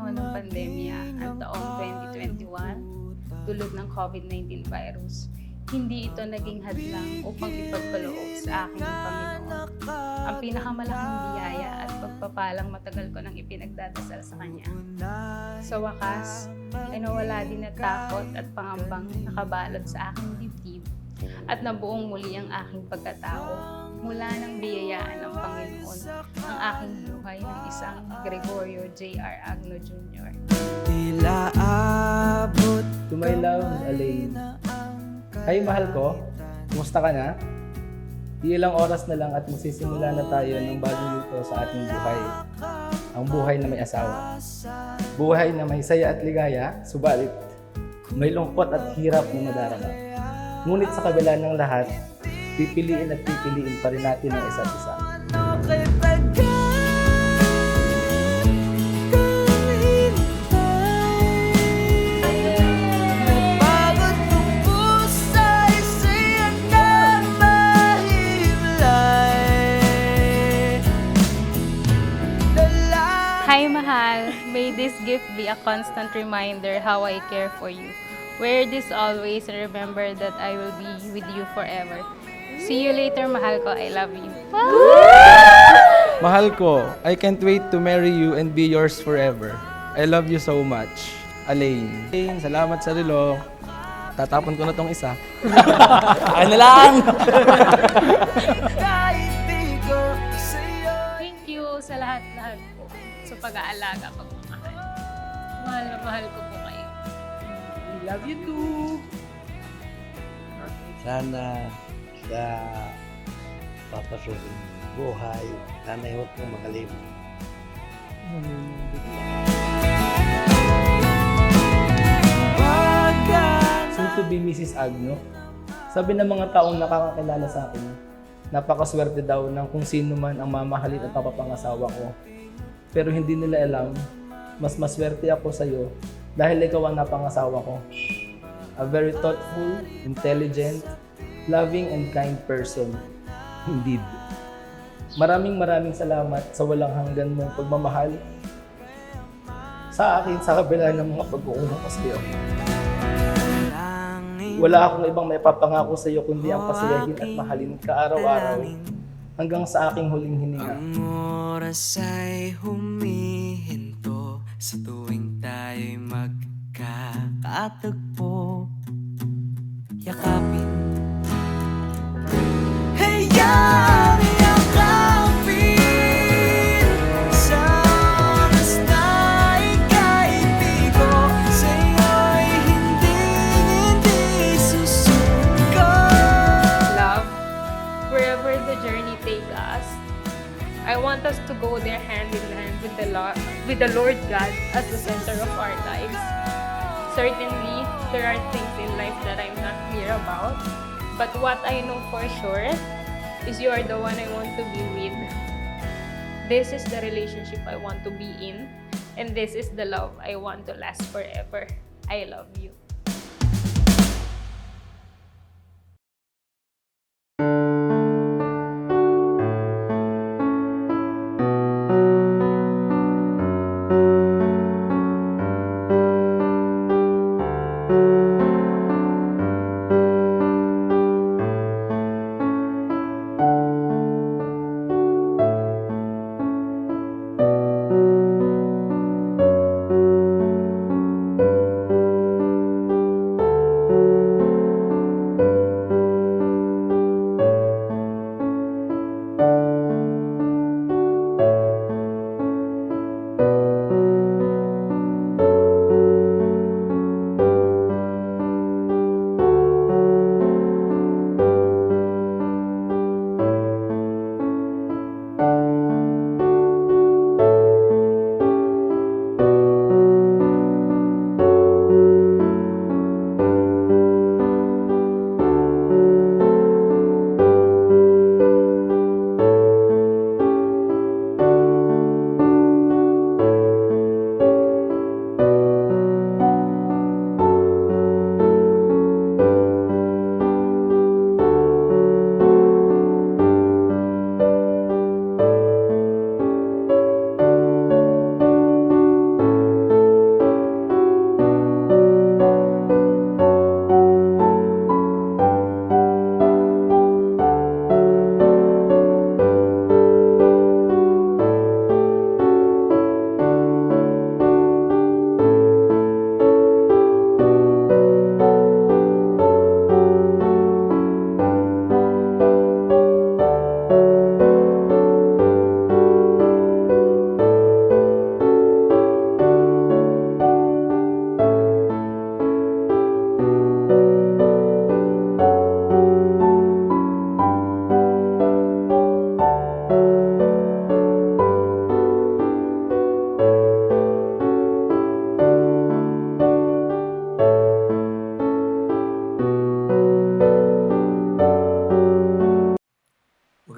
panahon ng pandemya, ang taong 2021, dulot ng COVID-19 virus, hindi ito naging hadlang upang ipagkaloob sa akin ng Panginoon ang pinakamalaking biyaya at pagpapalang matagal ko nang ipinagdadasal sa Kanya. Sa wakas, ay nawala din na takot at pangambang nakabalot sa aking dibdib at nabuong muli ang aking pagkatao mula ng biyayaan ng Panginoon ang aking buhay ng isang Gregorio J.R. Agno Jr. Tila abot To my love, Elaine. Hi, mahal ko. Kumusta ka na? Ilang oras na lang at magsisimula na tayo ng bagong yugto sa ating buhay. Ang buhay na may asawa. Buhay na may saya at ligaya, subalit may lungkot at hirap na madarama. Ngunit sa kabila ng lahat, pipiliin at pipiliin pa rin natin ang isa't isa. Hi, mahal. May this gift be a constant reminder how I care for you. Wear this always and remember that I will be with you forever. See you later, mahal ko. I love you. Mahal ko, I can't wait to marry you and be yours forever. I love you so much. Elaine. Elaine, salamat sa relo. Tatapon ko na tong isa. Ano lang! Thank you sa lahat-lahat po. Sa pag-aalaga, pagmamahal. Mahal na mahal ko po kayo. Love you too! Sana sa papasukin buhay, sana huwag kang makalimot. Soon to be Mrs. Agno. Sabi ng mga taong nakakakilala sa akin, napakaswerte daw ng kung sino man ang mamahalin at mapapangasawa ko. Pero hindi nila alam, mas maswerte ako sa iyo dahil ikaw ang napangasawa ko. A very thoughtful, intelligent, loving and kind person. Indeed. Maraming salamat sa walang hanggan mong pagmamahal sa akin sa kabila ng mga pag-uunong ko sa iyo. Wala akong ibang maipapangako sa iyo kundi ang pasayahin at mahalin ka araw-araw hanggang sa aking huling hininga. Ang oras ay humihinto sa tuwing tayo'y magkakatagpo. Yakapin, hayaan yakapin sa oras na ika'y bigo. Sa'yo'y hindi susuko. Love, wherever the journey take us, I want us to go there hand in hand with the Lord God as the center of our lives. Certainly, there are things in life that I'm not clear about, but what I know for sure is you are the one I want to be with. This is the relationship I want to be in, and this is the love I want to last forever. I love you.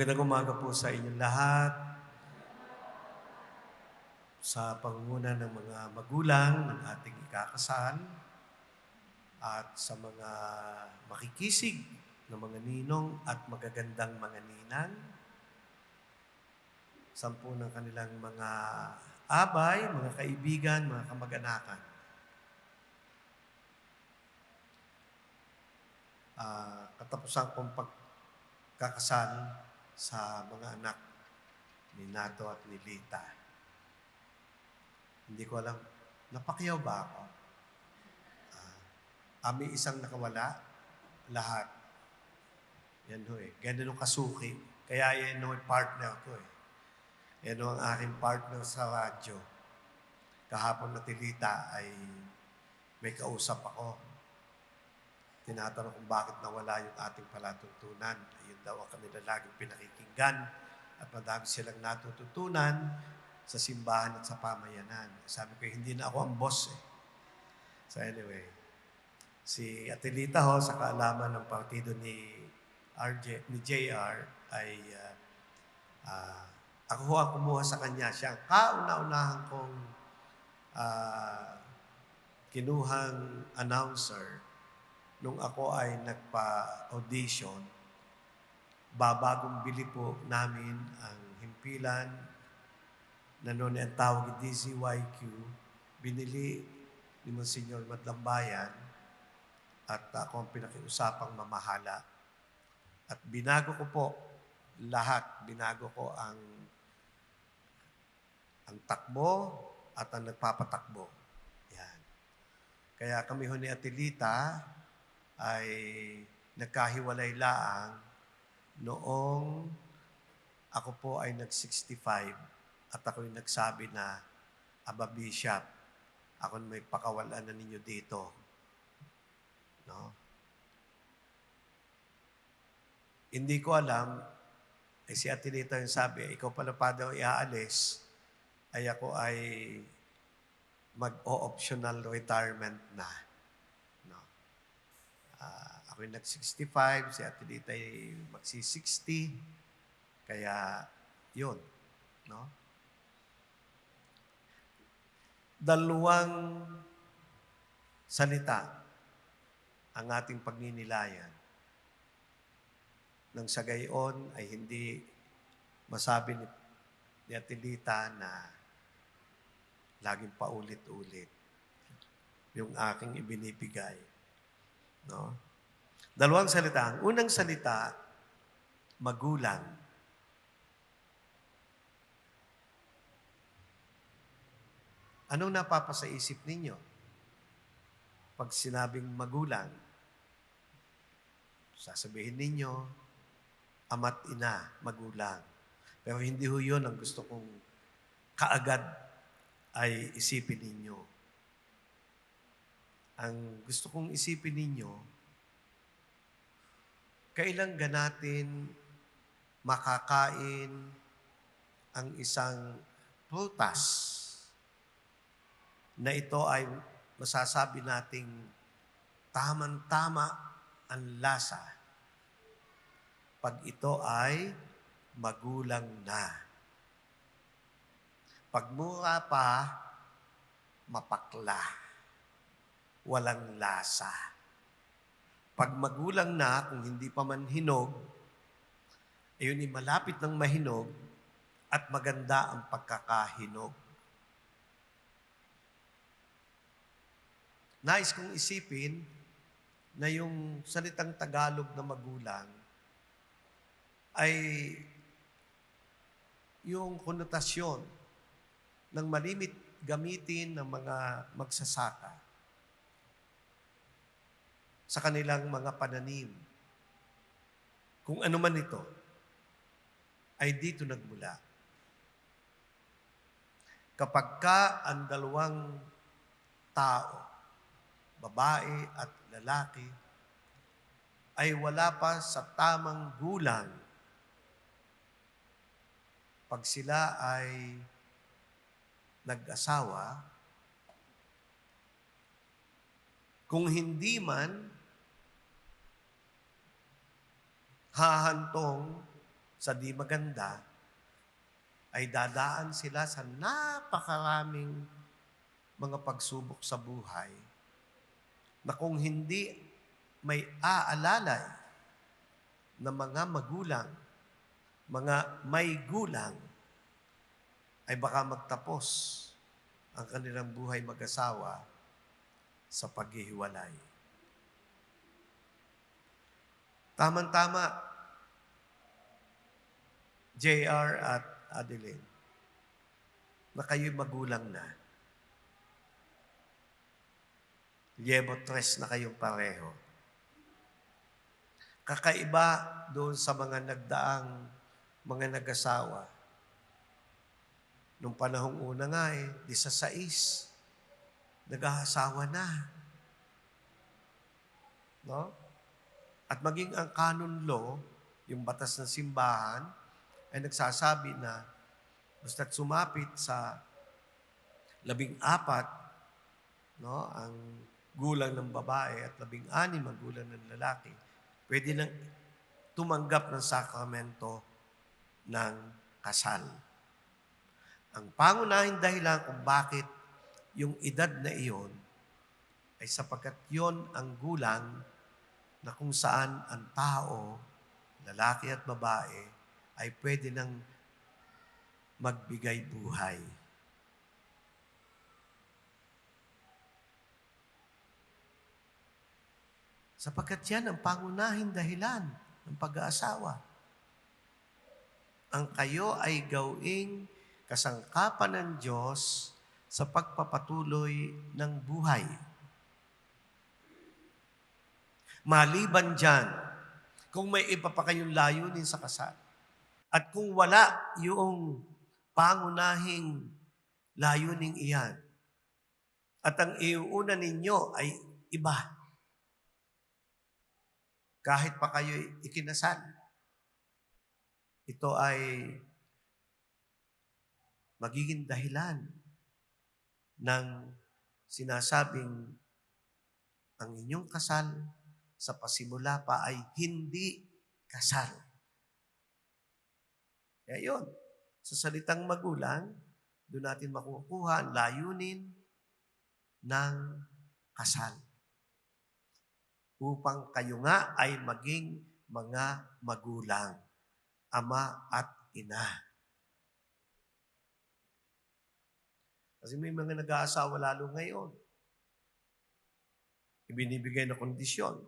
Magandang umaga po sa inyong lahat. Sa pangunguna ng mga magulang ng ating ikakasal at sa mga makikisig ng mga ninong at magagandang mga ninang, sampu ng kanilang mga abay, mga kaibigan, mga kamag-anakan. Katapusan kong pagkakasal sa mga anak ni Nato at ni Lita. Hindi ko alam, napakyaw ba ako? May isang nakawala, lahat. Yan ho eh. Ganun yung kasuki. Kaya yan yung partner ko eh. Yan ang aking partner sa radyo. Kahapon na Lita ay may kausap ako. Tinatanong kung bakit nawala yung ating palatuntunan. Ayun daw ang kanila laging pinakikinggan at madami silang natututunan sa simbahan at sa pamayanan. Sabi ko, hindi na ako ang boss eh. So anyway, si Atelita ho, sa kaalaman ng partido ni JR, ay ako ho ang kumuha sa kanya. Siya ang kauna-unahan kong kinuhang announcer nung ako ay nagpa-audition. Babagong bili po namin ang himpilan na noon ang tawag DCYQ, binili ni Monsignor Madlambayan at ako ang pinakiusapang mamahala. At binago ko po lahat. Binago ko ang takbo at ang nagpapatakbo. Yan. Kaya kami ho ni Atelita ay nagkahiwalay laang noong ako po ay nag-65 at ako'y nagsabi na, Aba Bishop, ako may pakawalan na ninyo dito. No? Hindi ko alam, si Atelita yung sabi, ikaw pala pa daw iaalis, ay ako ay mag-o-optional retirement na. No? Ako yung nag-65, si Atelita ay magsi-60, kaya yun. No? Dalawang salita ang ating pagninilayan. Nang sa gayon ay hindi masabi ni Atelita na laging paulit-ulit yung aking ibinibigay. No? Dalawang salita. Ang unang salita, magulang. Anong napapasaisip ninyo? Pag sinabing magulang, sasabihin ninyo, ama't ina, magulang. Pero hindi ho yun ang gusto kong kaagad ay isipin ninyo. Ang gusto kong isipin ninyo, kailan natin makakain ang isang prutas na ito ay masasabi nating tamang-tama ang lasa pag ito ay magulang na. Pag mura pa, mapakla, walang lasa. Pag magulang na, kung hindi pa man hinog, ayun ay malapit ng mahinog at maganda ang pagkakahinog. Nais kong isipin na yung salitang Tagalog na magulang ay yung konotasyon ng malimit gamitin ng mga magsasaka sa kanilang mga pananim. Kung ano man ito, ay dito nagmula. Kapag ka ang dalawang tao, babae at lalaki, ay wala pa sa tamang gulang, pag sila ay nag-asawa, kung hindi man hahantong sa di maganda, ay dadaan sila sa napakaraming mga pagsubok sa buhay na kung hindi may aalalay na mga magulang, mga may gulang, ay baka magtapos ang kanilang buhay mag-asawa sa paghihiwalay. Tama-tama, JR at Adeline, na kayo'y magulang na. Liebo tres na kayong pareho. Kakaiba doon sa mga nagdaang mga nag-asawa. Nung panahong una nga 16, nag-aasawa na. No? At maging ang canon law, yung batas ng simbahan, ay nagsasabi na basta't sumapit sa 14, no, ang gulang ng babae at 16 ang gulang ng lalaki, pwede nang tumanggap ng sakramento ng kasal. Ang pangunahing dahilan kung bakit yung edad na iyon ay sapagkat yon ang gulang na kung saan ang tao, lalaki at babae, ay pwede nang magbigay buhay. Sapagkat yan ang pangunahing dahilan ng pag-aasawa. Ang kayo ay gawing kasangkapan ng Diyos sa pagpapatuloy ng buhay. Maliban dyan, kung may iba pa kayong layunin sa kasal, at kung wala yung pangunahing layuning iyan, at ang iuuna ninyo ay iba, kahit pa kayo ikinasal, ito ay magiging dahilan ng sinasabing ang inyong kasal sa pasimula pa ay hindi kasal. Kaya yun, sa salitang magulang, doon natin makukuha ang layunin ng kasal. Upang kayo nga ay maging mga magulang, ama at ina. Kasi may mga nag-aasawa lalo ngayon. Ibinibigay na kondisyon.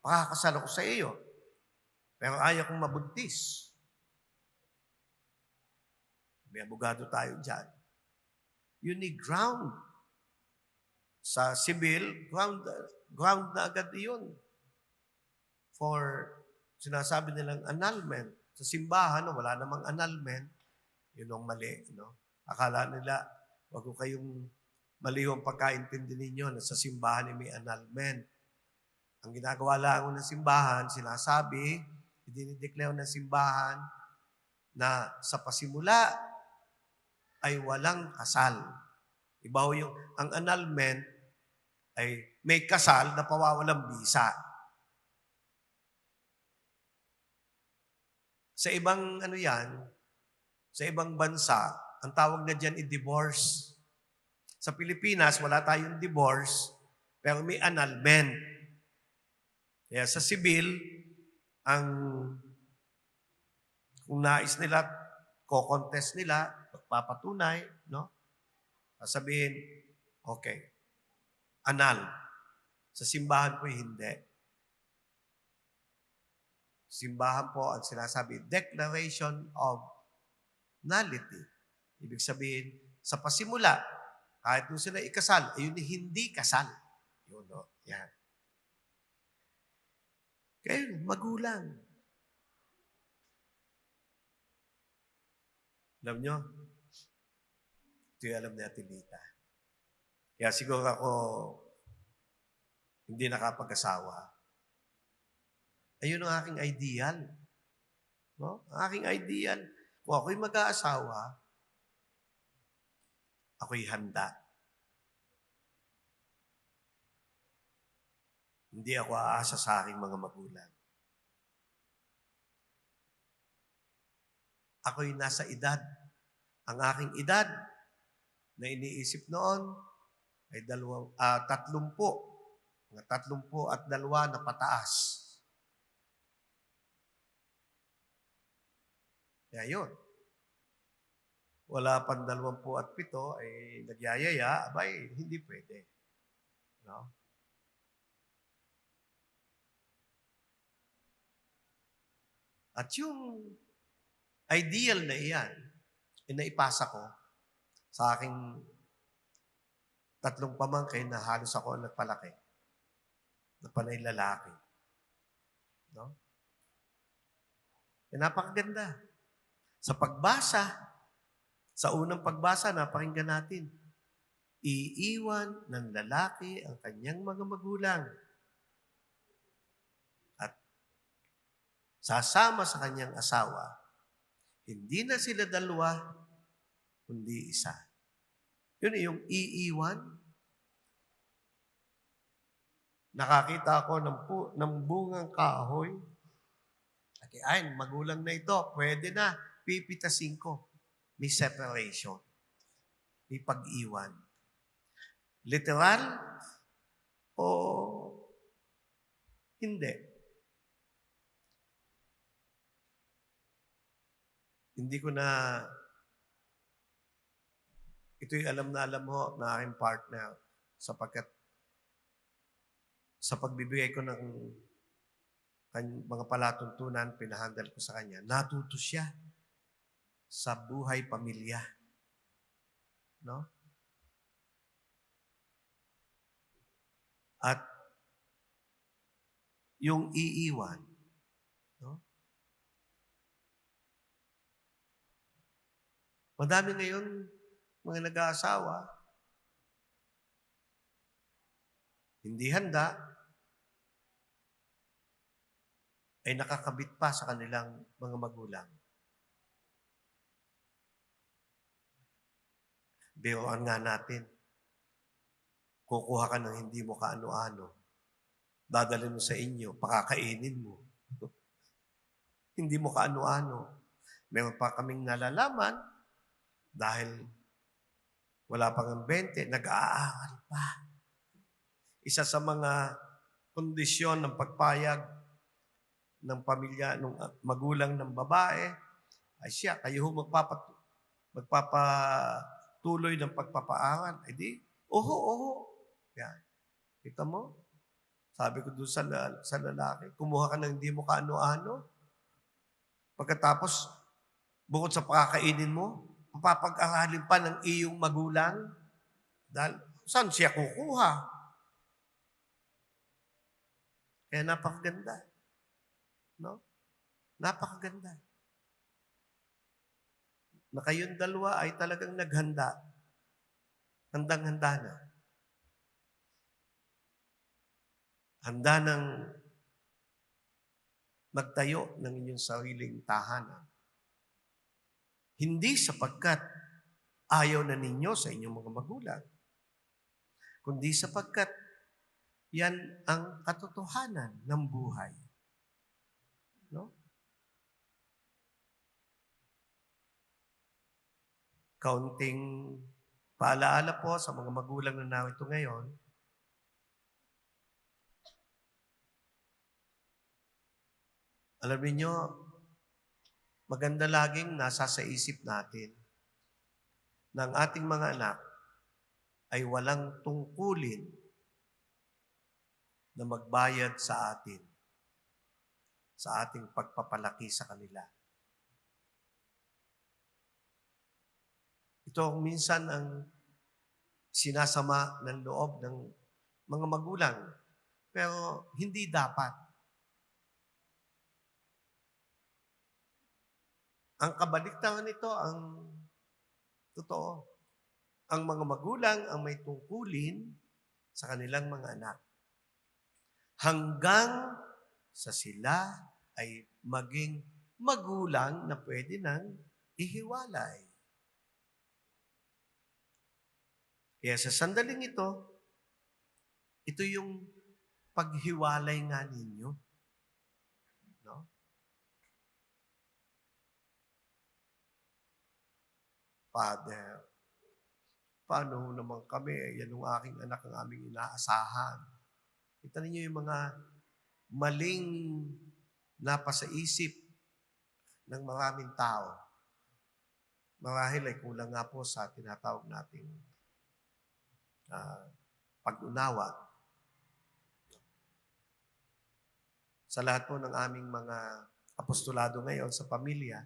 Pakakasal ako sa iyo, pero ayaw kong mabuntis. May abogado tayo dyan. You need ground. Sa civil, ground na agad iyon. For, sinasabi nilang annulment. Sa simbahan, wala namang annulment. Yun ang mali. No? Akala nila, wag ko kayong malihong pagkaintindi ninyo na sa simbahan ay may annulment. Ang ginagawa lang ng simbahan, sinasabi, idinideclare ng simbahan na sa pasimula ay walang kasal. Iba yung, ang annulment ay may kasal na pawawalang bisa. Sa ibang sa ibang bansa, ang tawag na dyan i-divorce. Sa Pilipinas, wala tayong divorce, pero may annulment. Kaya sa civil, kung nais nila, ko-contest nila, magpapatunay, no? Sasabihin, okay, annul. Sa simbahan po hindi. Simbahan po ang sinasabi, declaration of nullity. Ibig sabihin, sa pasimula, kahit nung sila ikasal, ayun hindi kasal. Yun, no? Yan. Kaya magulang. Alam nyo, ito yung alam ni Ate Lita. Kaya siguro ako hindi nakapag-asawa. Ayun ang aking ideal. No? Ang aking ideal, kung ako'y mag-aasawa, ako'y handa. Hindi ako aasa sa aking mga magulang. ako'y nasa edad. Ang aking edad na iniisip noon ay 30. Mga 32 na pataas. Kaya yun. Wala pang 27 ay nagyayaya, abay, hindi pwede. No? At yung ideal na iyan, naipasa ko sa aking 3 pamangkin na halos ako ang nagpalaki. Na panay lalaki. No? Napakaganda. Sa pagbasa, sa unang pagbasa, napakinggan natin, iiwan ng lalaki ang kanyang mga magulang at sasama sa kanyang asawa. Hindi na sila 2, kundi isa. Yun yung iiwan. Nakakita ako ng bungang kahoy. Ay, magulang na ito, pwede na, pipitasin ko. May separation. May pag-iwan. Literal o hindi? Hindi ko na, ito'y alam na alam mo na aking partner sapagkat sa pagbibigay ko ng mga palatuntunan, pinahandle ko sa kanya, natuto siya sa buhay pamilya. No? At yung iiwan, no? Madami ngayon mga nag-aasawa, hindi handa, ay nakakabit pa sa kanilang mga magulang. Biruan nga natin, kukuha ka ng hindi mo kaano-ano, dadalhin mo sa inyo, pakakainin mo. Hindi mo kaano-ano. Meron pa kaming nalalaman, dahil wala pang 20, nag-aaral pa. Isa sa mga kondisyon ng pagpayag ng pamilya, ng magulang ng babae, ay siya, kayo magpapatuloy ng pagpapaaral. Ay di, oho. Yan. Kita mo? Sabi ko doon sa lalaki, kumuha ka ng hindi mo kaano-ano. Pagkatapos, bukod sa pakakainin mo, mapapag-aralin pa ng iyong magulang. Dahil, saan siya kukuha? Kaya napakaganda. No? Napakaganda. Na kayong 2 ay talagang naghanda. Handang-handa na. Handa ng magtayo ng inyong sariling tahanan. Hindi sapagkat ayaw na ninyo sa inyong mga magulang, kundi sapagkat yan ang katotohanan ng buhay. No? Kaunting paalaala po sa mga magulang na narito ngayon, alam niyo, maganda laging nasa sa isip natin na ang ating mga anak ay walang tungkulin na magbayad sa atin, sa ating pagpapalaki sa kanila. Ito minsan ang sinasama ng loob ng mga magulang, pero hindi dapat. Ang kabaliktaran nito, ang totoo. Ang mga magulang ang may tungkulin sa kanilang mga anak. Hanggang sa sila ay maging magulang na pwede nang ihiwalay. Kaya sa sandaling ito yung paghiwalay nga ninyo. No? Father, paano naman kami? Yan yung aking anak ang aming inaasahan. Kita ninyo yung mga maling napasaisip ng maraming tao. Marahil ay kulang nga po sa tinatawag nating pag-unawa. Sa lahat po ng aming mga apostolado ngayon sa pamilya,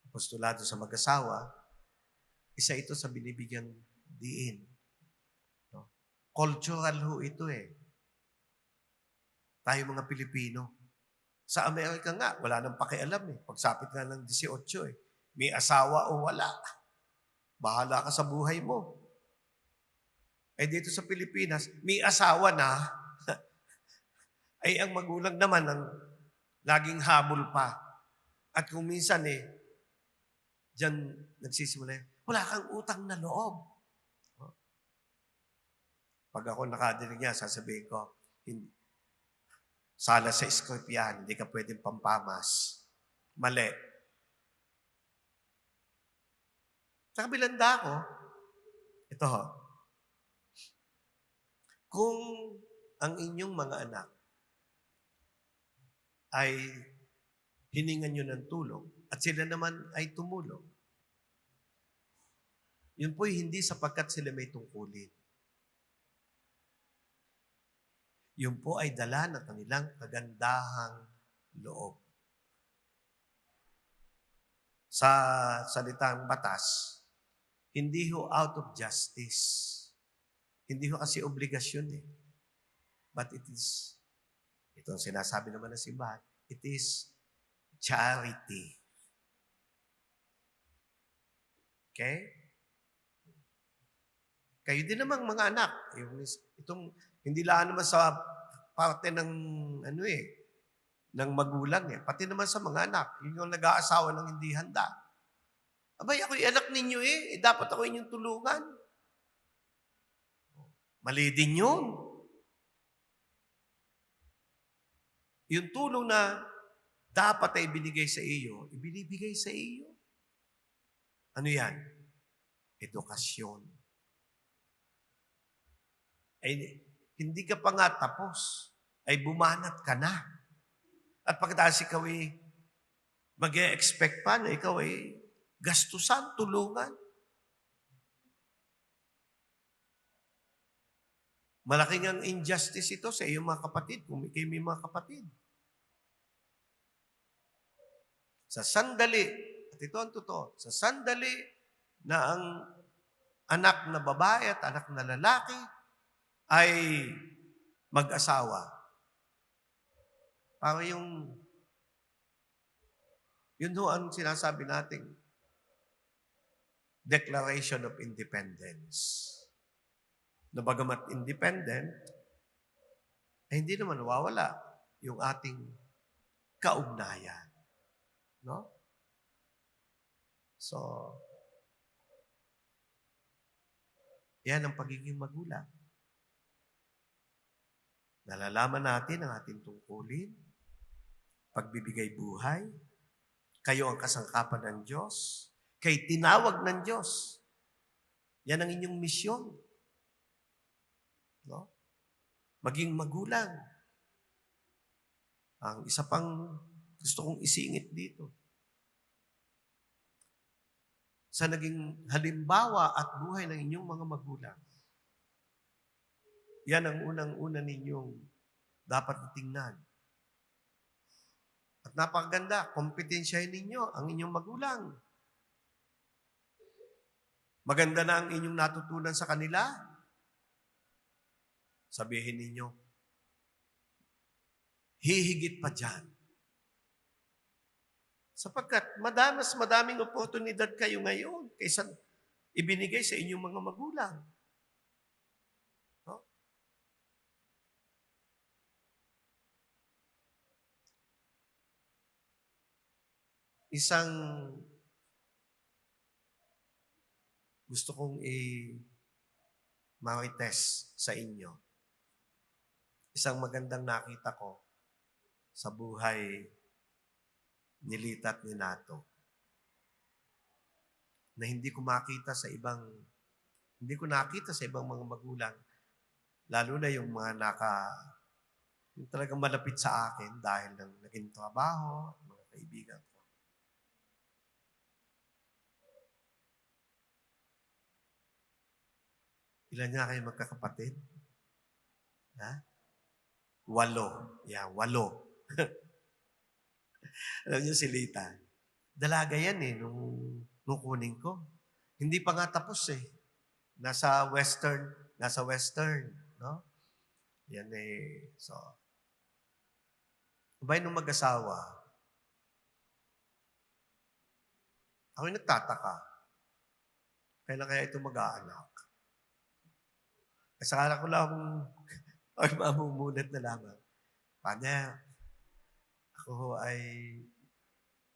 apostolado sa mag-asawa, isa ito sa binibigyang diin. No? Cultural ho ito eh. Tayo mga Pilipino. Sa Amerika nga, wala nang pakialam eh. Pagsapit nga ng 18 eh. May asawa o wala. Bahala ka sa buhay mo. Eh dito sa Pilipinas, may asawa na, ay ang magulang naman ang laging habol pa. At kung minsan eh, diyan nagsisimula, wala kang utang na loob. Pag ako nakadinig niya, sasabihin ko, hindi, sala sa Scorpion, hindi ka pwedeng pampamas. Mali. Sa kabilang dako, ito ho, kung ang inyong mga anak ay hiningan nyo ng tulong at sila naman ay tumulong, yun po'y hindi sapagkat sila may tungkulin. Yun po ay dala ng kanilang kagandahang loob. Sa salitang batas, hindi ho out of justice. Hindi ho kasi obligasyon eh. But it is, ito ang sinasabi naman ng simbahan, it is charity. Okay? Kayo din namang mga anak. Itong, hindi lang naman sa parte ng, ng magulang eh. Pati naman sa mga anak. Yun yung nag-aasawa ng hindi handa. Abay, ako'y anak ninyo eh. Dapat ako inyong tulungan. Mali din yun. Yung tulong na dapat ay ibinigay sa iyo, ibinibigay sa iyo. Ano yan? Edukasyon. Ay, hindi ka pa nga tapos, ay bumanat ka na. At pagkatapos ikaw ay mag-e-expect pa na ikaw ay gastusan, tulungan. Malaking ang injustice ito sa iyong mga kapatid, kung kayo may mga kapatid. Sa sandali, at ito ang totoo, sa sandali na ang anak na babae at anak na lalaki ay mag-asawa. Para yun ho ang sinasabi nating Declaration of Independence. Na bagamat independent, ay hindi naman nawawala yung ating kaugnayan. No? So, yan ang pagiging magulang. Nalalaman natin ang ating tungkulin, pagbibigay buhay, kayo ang kasangkapan ng Diyos, kay tinawag ng Diyos. Yan ang inyong misyon. No? Maging magulang. Ang isa pang gusto kong isingit dito. Sa naging halimbawa at buhay ng inyong mga magulang. Yan ang unang-una ninyong dapat tingnan. At napakaganda, kompetensyahin ninyo ang inyong magulang. Maganda na ang inyong natutunan sa kanila. Sabihin ninyo, hihigit pa dyan. Sapagkat madaming oportunidad kayo ngayon kaysa ibinigay sa inyong mga magulang. No? Isang gusto kong marites sa inyo. Isang magandang nakita ko sa buhay ni Lita at ni Nato. na hindi ko nakita sa ibang mga magulang, lalo na yung mga yung talagang malapit sa akin dahil ng naging trabaho, mga kaibigan ko. Ilan nga kayo magkakapatid? Ha? 8. Yeah, 8. Alam niyo si Lita, dalaga yan nung kunin ko. Hindi pa nga tapos eh. Nasa western, no? Yan eh, so. Abay nung mag-asawa, ako yung nagtataka. Kailan kaya ito mag-aanak? Kasi akala ko lang, ay mamumulat na lamang. Paano? Ako ay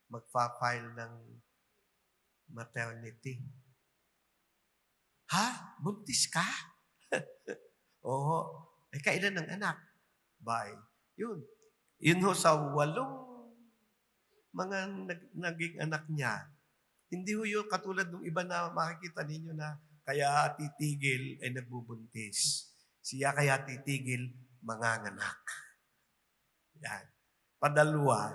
magpa-file ng maternity. Ha? Buntis ka? Oo. Eh, kailan ng anak? Bye. Yun. Yun ho sa 8 mga naging anak niya. Hindi ho yun katulad ng iba na makikita ninyo na kaya titigil ay nagbubuntis. Siya kaya titigil manganganak. Yan. Padalwa,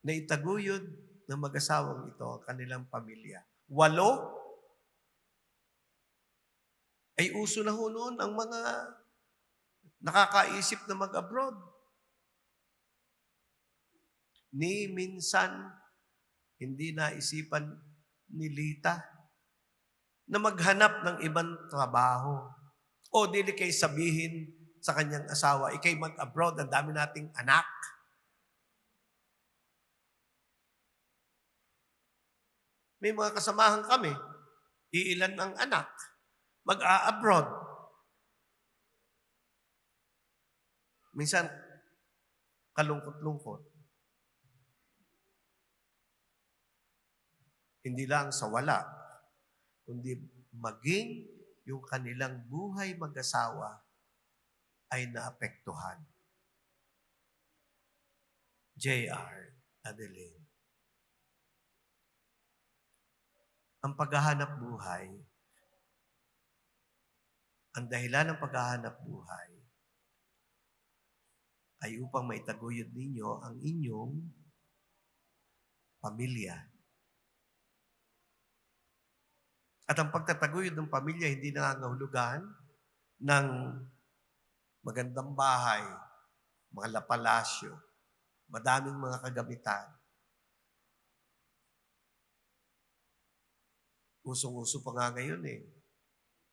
na itaguyod ng mag-asawang ito ang kanilang pamilya. 8, ay uso na ho noon ang mga nakakaisip na mag-abroad. Ni minsan, hindi naisipan ni Lita na maghanap ng ibang trabaho. O dili kay sabihin sa kanyang asawa, ikay mag-abroad, ang dami nating anak. May mga kasamahan kami, iilan ang anak, mag-a-abroad. Minsan, kalungkot-lungkot. Hindi lang sa wala, kundi maging yung kanilang buhay mag-asawa ay naapektuhan. J.R. Adeline. Ang paghahanap buhay, ang dahilan ng paghahanap buhay ay upang maitaguyod ninyo ang inyong pamilya. At ang pagtataguyod ng pamilya hindi nangangahulugan ng magandang bahay, mga palasyo, madaming mga kagamitan. Usong-uso pa nga ngayon eh.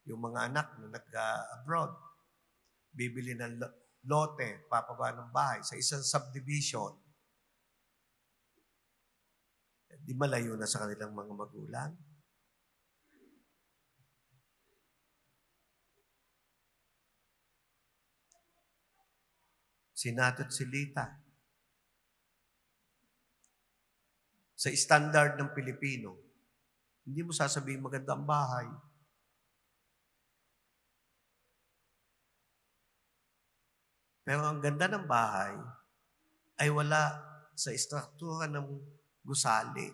Yung mga anak na nag-abroad, bibili ng lote, papaba ng bahay sa isang subdivision. Di malayo na sa kanilang mga magulang. Si Nato at si Lita. Sa standard ng Pilipino, hindi mo sasabihin maganda ang bahay. Pero ang ganda ng bahay ay wala sa istruktura ng gusali.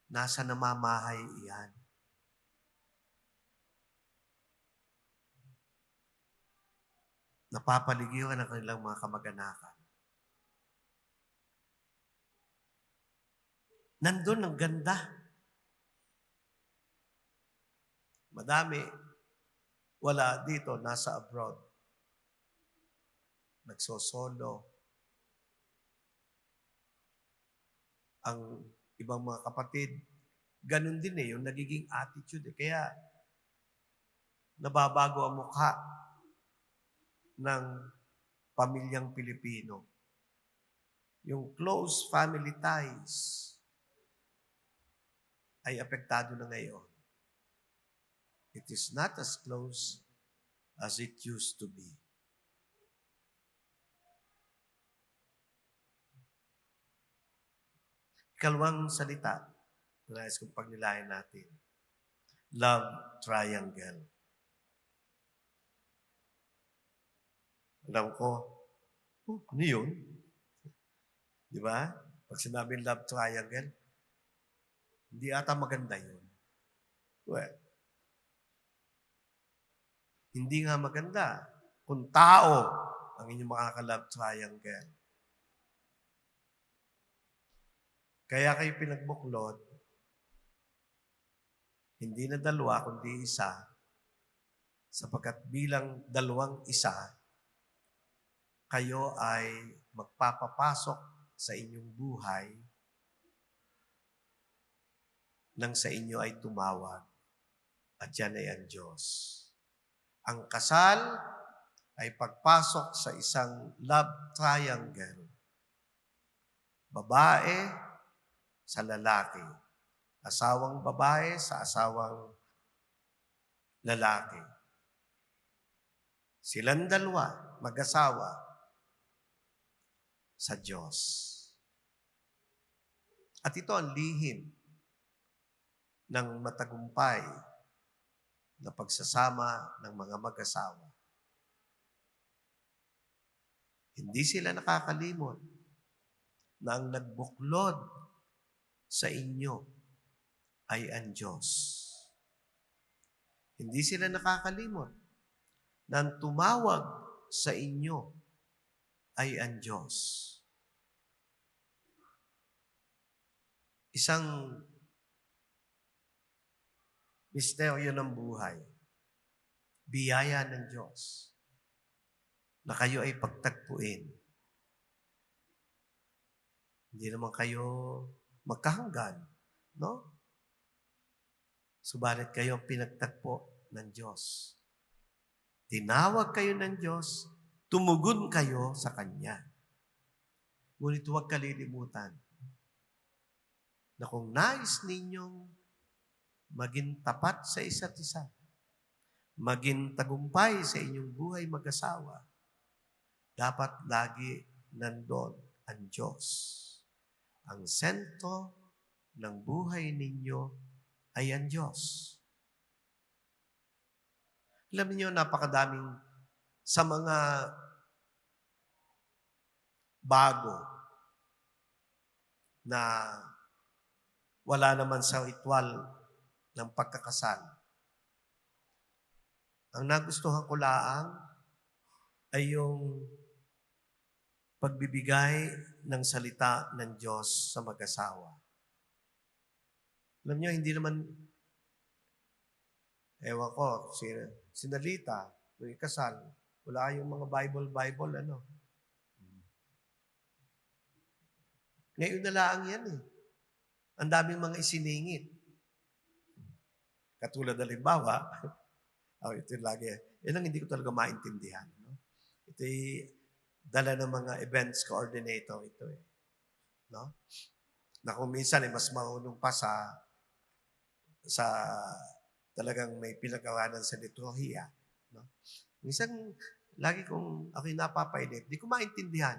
Nasa namamahay iyan. Napapaligiran ang kanilang mga kamag-anakan. Nandun ang ganda. Madami, wala dito, nasa abroad. Nagsosolo. Ang ibang mga kapatid, ganun din eh, yung nagiging attitude eh. Kaya, nababago ang mukha ng pamilyang Pilipino. Yung close family ties ay apektado na ngayon. It is not as close as it used to be. Ikalawang salita, nais kong pagnilayan natin. Love triangle. Alam ko, ano yun? Di ba? Pag sinabing love triangle, Hindi ata maganda yun. Well, hindi nga maganda kung tao ang inyong makaka-love triangle. Kaya kayo pinagbuklod, hindi na dalawa, kundi isa, sapagkat bilang dalawang isa, kayo ay magpapapasok sa inyong buhay nang sa inyo ay tumawag at yan ay ang Diyos. Ang kasal ay pagpasok sa isang love triangle. Babae sa lalaki. Asawang babae sa asawang lalaki. Silang dalawa, mag-asawa sa Diyos. At ito ang lihim ng matagumpay na pagsasama ng mga mag-asawa. Hindi sila nakakalimot na ang nagbuklod sa inyo ay ang Diyos. Hindi sila nakakalimot na ang tumawag sa inyo ay ang Diyos. Isang misteryo ng buhay, biyaya ng Diyos, na kayo ay pagtagpuin. Hindi naman kayo magkahanggan, no? Subalit kayo ang pinagtagpo ng Diyos. Tinawag kayo ng Diyos, tumugon kayo sa Kanya. Ngunit huwag kalilimutan na kung nais ninyong maging tapat sa isa't isa, maging tagumpay sa inyong buhay mag-asawa, dapat lagi nandun ang Diyos. Ang sentro ng buhay ninyo ay ang Diyos. Alam niyo, napakadaming sa mga bago na wala naman sa ritual ng pagkakasal. Ang nagustuhan ko laang ay yung pagbibigay ng salita ng Diyos sa mag-asawa. Alam niyo, hindi naman, ewan ko, sinalita, nung ikasal, wala yung mga Bible, ano. Ngayon na laang yan eh. Ang daming mga isiningit. Katulad na limbawa, ito yung lagi, yan ang hindi ko talaga maintindihan. No? Ito'y dala ng mga events coordinator ito eh. No? Na kung minsan ay mas marunong pa sa talagang may pinagawanan sa liturhiya. No? Minsan, lagi kong ako'y napapainit, di ko maintindihan.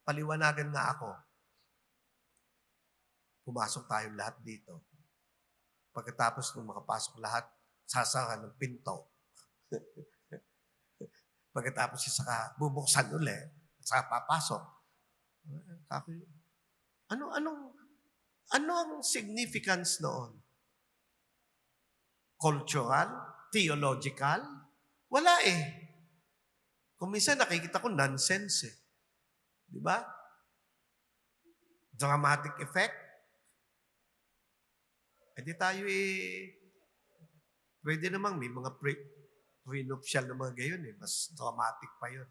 Paliwanagan nga ako. Pumasok tayong lahat dito. Pagkatapos nung makapasok lahat, sasara ng pinto. Pagkatapos saka bubuksan ulit, saka papasok. Ano ang significance noon? Cultural? Theological? Wala eh. Kung minsan nakikita ko nonsense eh. Di ba? Dramatic effect. E di tayo pwede namang may mga prenuptial na mga gayon eh. Mas dramatic pa yun.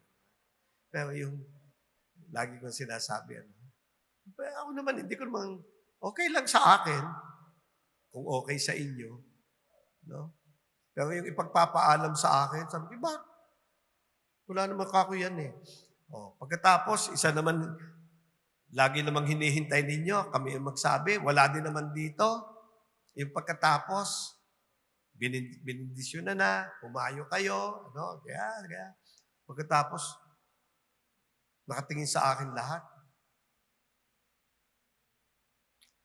Pero yung lagi kong sinasabi, ako naman, hindi ko naman, okay lang sa akin, kung okay sa inyo. No? Pero yung ipagpapaalam sa akin, sabi ko, ba? Wala naman kako yan eh. Pagkatapos, isa naman, lagi namang hinihintay ninyo, kami ang magsabi, wala din naman dito. Yung pagkatapos, binindisyon na, umayo kayo, ano, kaya. Pagkatapos, nakatingin sa akin lahat.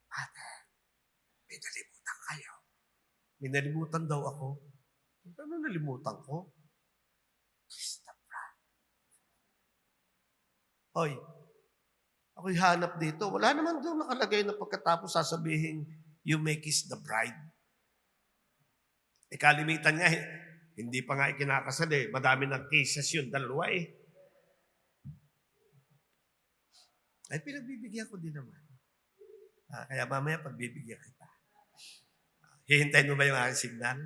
Ate, may nalimutan kayo. May nalimutan daw ako. Ano nalimutan ko? Christopher. Hoy, ako'y hanap dito. Wala naman doon nakalagay na pagkatapos sasabihin, you may kiss the bride. Kalimitan nga, hindi pa nga ikinakasal eh. Madami ng cases yun, dalawa eh. Ay, pinagbibigyan ko din naman. Kaya mamaya pagbibigyan kita. Hihintayin mo ba yung aking signal?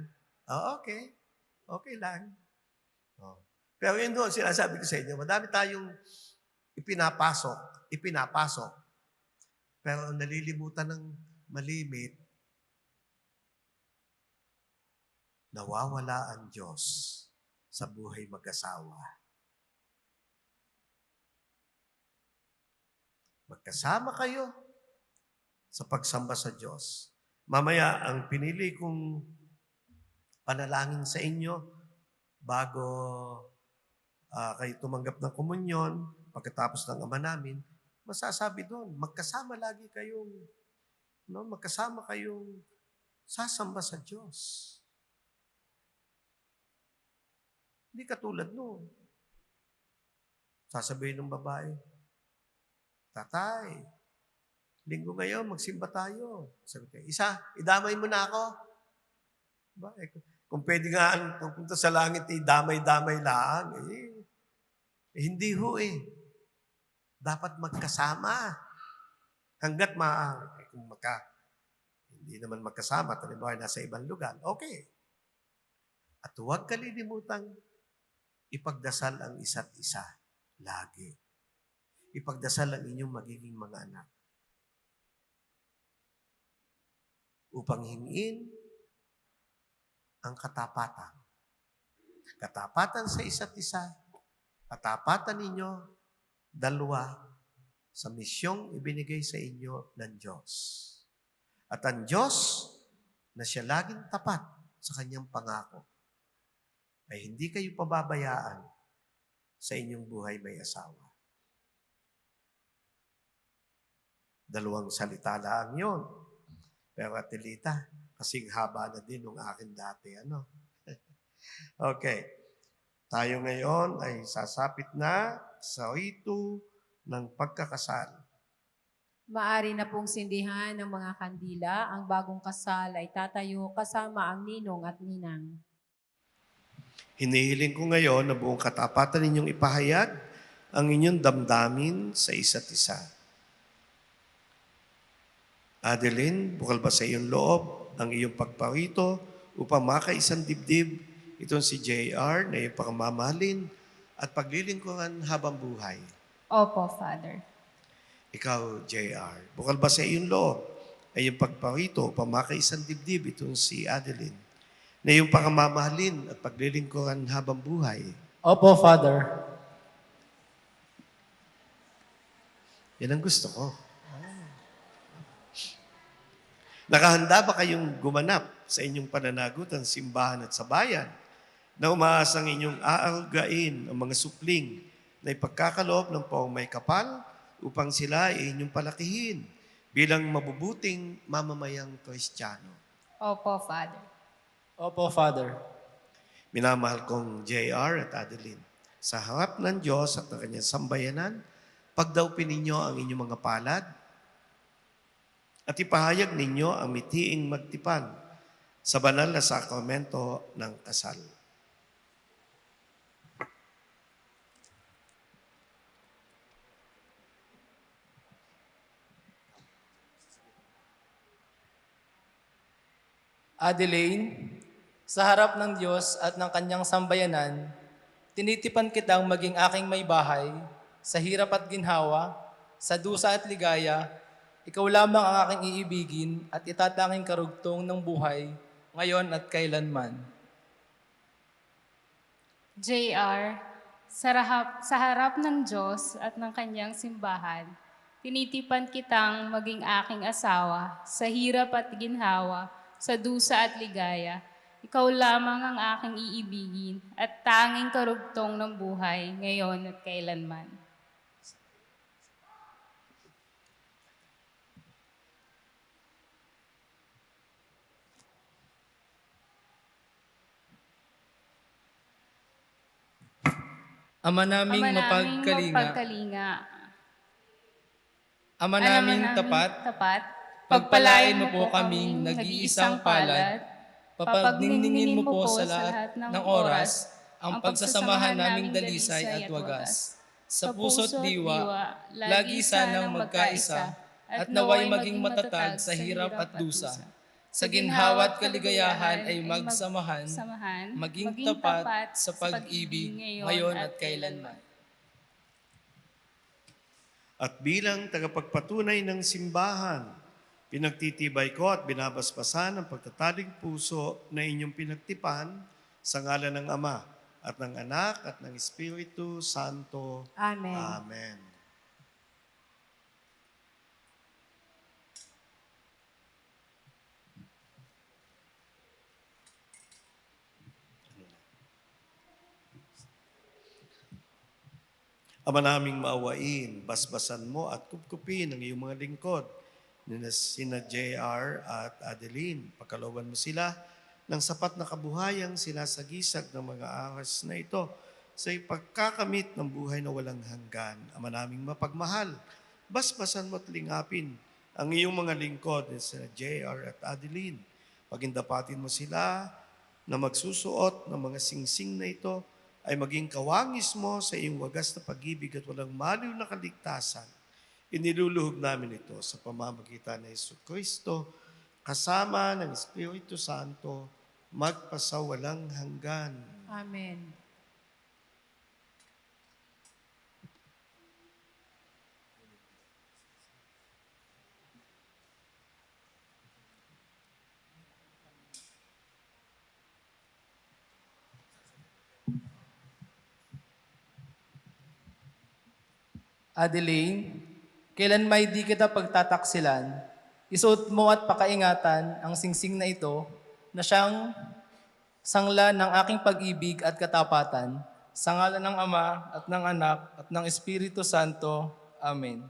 Oh, okay. Okay lang. Oh. Pero yun doon, sinasabi ko sa inyo, madami tayong ipinapasok. Pero ang nalilimutan ng malimit, nawawala ang Diyos sa buhay mag-asawa. Magkasama kayo sa pagsamba sa Diyos. Mamaya, ang pinili kong panalangin sa inyo bago kayo tumanggap ng komunyon, pagkatapos ng Ama namin, masasabi doon, magkasama kayong sasamba sa Diyos. Hindi katulad noon. Sasabihin ng babae, Tatay, linggo ngayon, magsimba tayo. Sabi ko, idamay mo na ako. Ba, kung pwede nga pupunta sa langit, damay-damay lang. Hindi ho eh. Dapat magkasama. Hanggat maaari. Kung hindi naman magkasama, halimbawa nasa ibang lugar, okay. At huwag kalilimutang ipagdasal ang isa't isa. Lagi. Ipagdasal ang inyong magiging mga anak. Upang hingin ang katapatan. Katapatan sa isa't isa. Katapatan ninyo, dalawa, sa misyong ibinigay sa inyo ng Diyos. At ang Diyos, na siya laging tapat sa kanyang pangako, ay hindi kayo pababayaan sa inyong buhay may asawa. Dalawang salita lang yun. Pero Atelita, kasing haba na din nung akin dati. Okay. Tayo ngayon ay sasapit na sa rito ng pagkakasal. Maari na pong sindihan ng mga kandila. Ang bagong kasal ay tatayo kasama ang ninong at ninang. Hinihiling ko ngayon na buong katapatan ninyong ipahayag ang inyong damdamin sa isa't isa. Adeline, bukal ba sa iyong loob ang iyong pagparito upang makaisang dibdib itong si JR na iyong pagmamahalin at paglilingkuran habang buhay? Opo, Father. Ikaw, JR, bukal ba sa iyong loob ay iyong pagparito upang makaisang dibdib itong si Adeline na iyong pagmamahalin at paglilingkuran habang buhay? Opo, Father. Yan ang gusto ko. Nakahanda ba kayong gumanap sa inyong pananagutan, simbahan at sa bayan na umaasang inyong aalgain ang mga supling na ipagkakaloob ng poong may kapal upang sila ay inyong palakihin bilang mabubuting mamamayang Kristiyano? Opo, Father. Opo, Father. Minamahal kong JR at Adeline, sa harap ng Diyos at ng kanyang sambayanan, pagdaupin ninyo ang inyong mga palad at ipahayag ninyo ang mitiing magtipan sa banal na sakramento ng kasal. Adeline, sa harap ng Diyos at ng kanyang sambayanan, tinitipan kitang maging aking may bahay, sa hirap at ginhawa, sa dusa at ligaya. Ikaw lamang ang aking iibigin at itatanging karugtong ng buhay, ngayon at kailanman. JR, sa harap ng Diyos at ng kanyang simbahan, tinitipan kitang maging aking asawa, sa hirap at ginhawa, sa dusa at ligaya. Ikaw lamang ang aking iibigin at tanging karugtong ng buhay, ngayon at kailanman. Ama naming mapagkalinga, mapagkalinga. Ama naming tapat, Pagpalain mo po kaming nag-iisang palad, papagningningin mo po sa lahat ng oras ang pagsasamahan naming dalisay at wagas. Sa puso't diwa, lagi sanang magkaisa at naway maging matatag sa hirap at dusa. Sa ginhawa't kaligayahan ay magsamahan, maging tapat sa pag-ibig ngayon at kailanman. At bilang tagapagpatunay ng simbahan, pinagtitibay ko at binabasbasan ang pagtataling puso na inyong pinagtipan sa ngalan ng Ama at ng Anak at ng Espiritu Santo. Amen. Amen. Ama naming maawain, basbasan mo at kupkupin ang iyong mga lingkod, sina JR at Adeline. Pagkalooban mo sila ng sapat na kabuhayang sinasagisag ng mga aras na ito sa ipagkakamit ng buhay na walang hanggan. Ama naming mapagmahal, basbasan mo at lingapin ang iyong mga lingkod, sina JR at Adeline. Pagindapatin mo sila na magsusuot ng mga singsing na ito ay maging kawangis mo sa iyong wagas na pag-ibig at walang maliw na kaligtasan. Iniluluhog namin ito sa pamamagitan ng Jesucristo, kasama ng Espiritu Santo, magpasawalang hanggan. Amen. Adeline, kailan may di kita pagtataksilan, isuot mo at pakaingatan ang singsing na ito na siyang sangla ng aking pag-ibig at katapatan, sa ngalan ng Ama at ng Anak at ng Espiritu Santo. Amen.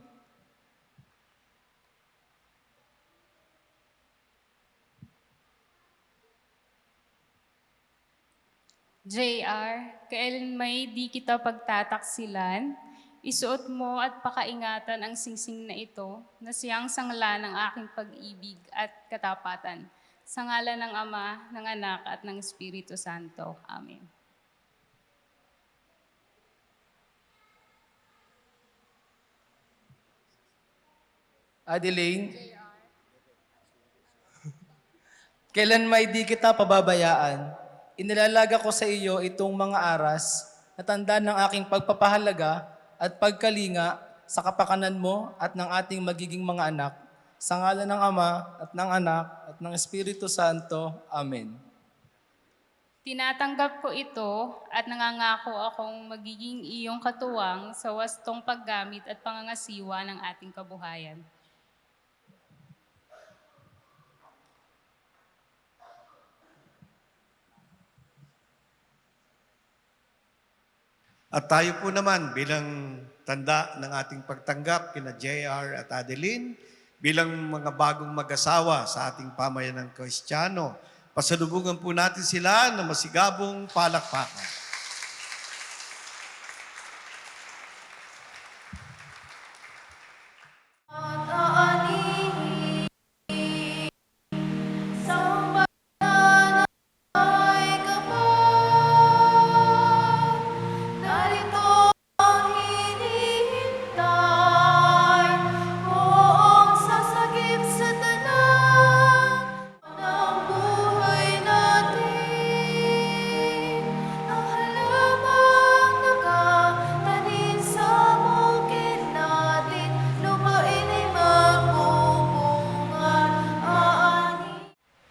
JR, kailan may di kita pagtataksilan, isuot mo at pakaingatan ang singsing na ito na siyang sangla ng aking pag-ibig at katapatan. Sa ngalan ng Ama, ng Anak, at ng Espiritu Santo. Amen. Adeline, kailan may di kita pababayaan, inilalaga ko sa iyo itong mga aras na tanda ng aking pagpapahalaga at pagkalinga sa kapakanan mo at ng ating magiging mga anak, sa ngalan ng Ama at ng Anak at ng Espiritu Santo. Amen. Tinatanggap ko ito at nangangako akong magiging iyong katuwang sa wastong paggamit at pangangasiwa ng ating kabuhayan. At tayo po naman bilang tanda ng ating pagtanggap kina JR at Adeline, bilang mga bagong mag-asawa sa ating pamayanang Kristiyano, pasalubungan po natin sila ng masigabong palakpakan.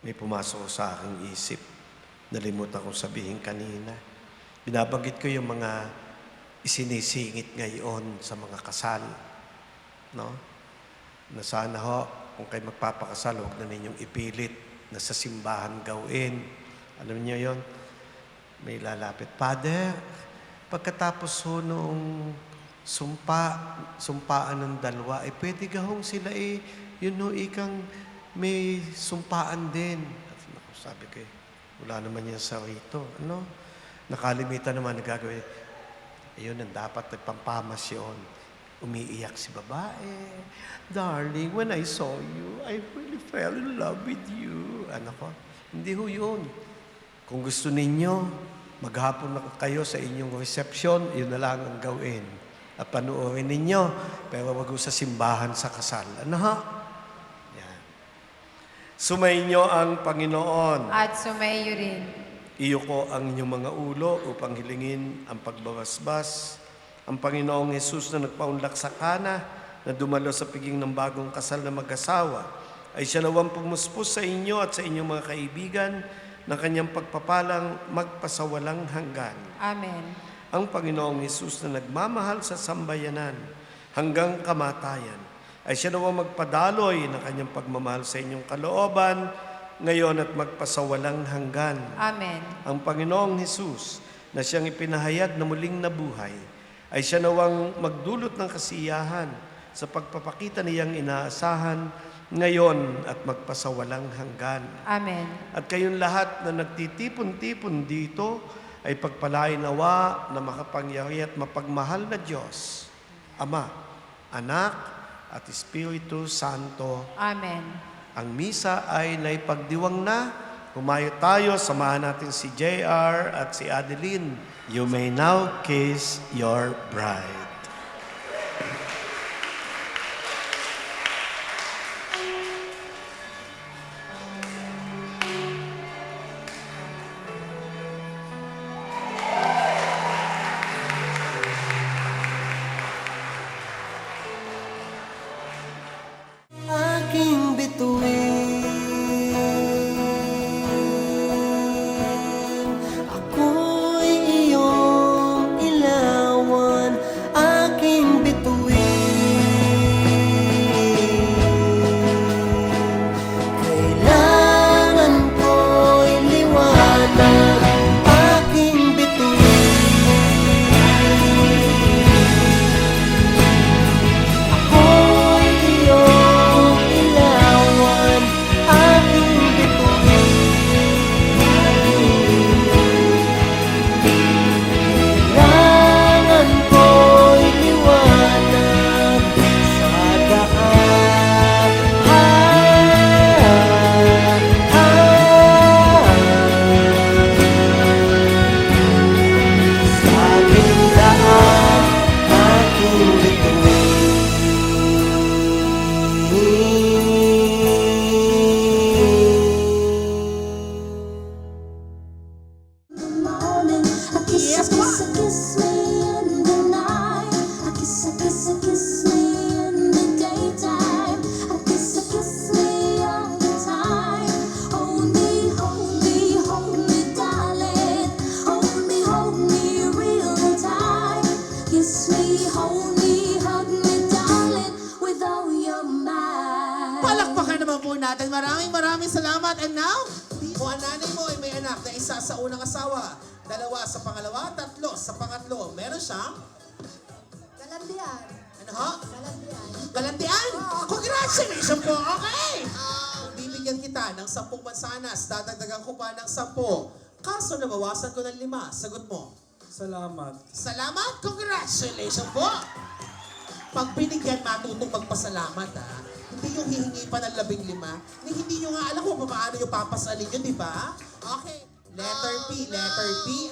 May pumasok sa aking isip. Nalimutan kong sabihin kanina. Binabanggit ko yung mga isinisingit ngayon sa mga kasal. No? Na sana ho, kung kayo magpapakasal, huwag na ninyong ipilit na sa simbahan gawin. Alam niyo yon? May lalapit. Father, pagkatapos ho nung sumpaan ng dalawa, pwede gahong sila yun ho, ikang may sumpaan din. At sabi ko, wala naman yan sa rito. Nakalimitan naman na gagawin. Ayun ang dapat nagpampamasyon. Umiiyak si babae. Darling, when I saw you, I really fell in love with you. Anak ko, hindi ho yun. Kung gusto ninyo, maghapon na kayo sa inyong reception, yun na lang ang gawin. At panuorin ninyo, pero wag ho sa simbahan sa kasal. Ano ha? Yan. Sumainyo ang Panginoon. At sumayo rin. Iyo ko ang inyong mga ulo upang hilingin ang pagbabasbas. Ang Panginoong Hesus na nagpaunlak sa Kana, na dumalo sa piging ng bagong kasal na mag-asawa, ay siya nawang pumuspos sa inyo at sa inyong mga kaibigan ng kanyang pagpapalang magpasawalang hanggan. Amen. Ang Panginoong Hesus na nagmamahal sa sambayanan hanggang kamatayan, ay siya nawang magpadaloy ng kanyang pagmamahal sa inyong kalooban, ngayon at magpasawalang hanggan. Amen. Ang Panginoong Hesus na siyang ipinahayag na muling nabuhay, ay siya nawang magdulot ng kasiyahan sa pagpapakita niyang inaasahan ngayon at magpasawalang hanggan. Amen. At kayong lahat na nagtitipon-tipon dito ay pagpalain nawa na makapangyari at mapagmahal na Diyos, Ama, Anak at Espiritu Santo. Amen. Ang misa ay naipagdiwang na. Humayo tayo, samahan natin si JR at si Adeline. You may now kiss your bride. Aking bituin, ako'y iyong ilawan. Aking bituin, kailangan ko'y liwanag. Aking bituin, ako'y iyong ilawan. Aking bituin, kailangan ko'y liwanag sa daan. Sa aking daan, aking Morning, I kiss me in the night. I kiss me in the daytime. I kiss me all the time. Hold me, darling. Hold me real tight. Kiss me, hold me, hug me, darling, with all your might. Palakpakan naman po natin. Maraming salamat. And now, kung ang nanay mo ay may anak na isa sa unang asawa, dalawa sa pangalawa, tatlo sa pangatlo, meron siyang, Galandian. ano ho? Galandian. Galantian! Congratulations po! Okay! Bibigyan kita ng 10 mansanas. Dadagdagan ko pa ng 10. Kaso nabawasan ko ng 5. Sagot mo. Salamat. Salamat! Congratulations po! Pag binigyan, matutong magpasalamat, ha? Hindi yung hihingi pa ng 15. Hindi nyo nga alam kung paano yung papasalin yun, di ba? Okay. Letter P.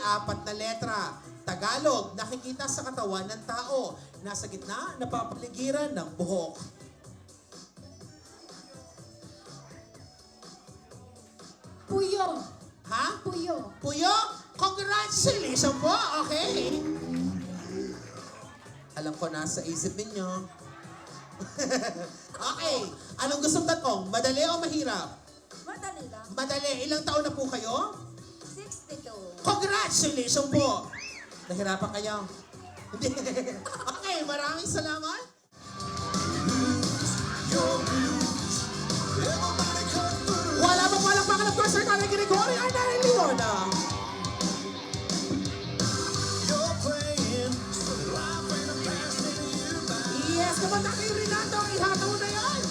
4 na letra. Tagalog, nakikita sa katawan ng tao. Nasa gitna, napapaligiran ng buhok. Puyo. Ha? Puyo. Puyo, congratulations po! Okay. Alam ko nasa isip ninyo. Okay. Anong gustong tanong? Madali o mahirap? Madali lang. Madali. Ilang taon na po kayo? 62. Congratulations po! Nahirapan kayo? Hindi. Okay, maraming salamat. Wala bang palakpakan of course, Sir Nanay Gregorio at Nanay Leona. Yes, kumanta kay Renato, ihataw na yan.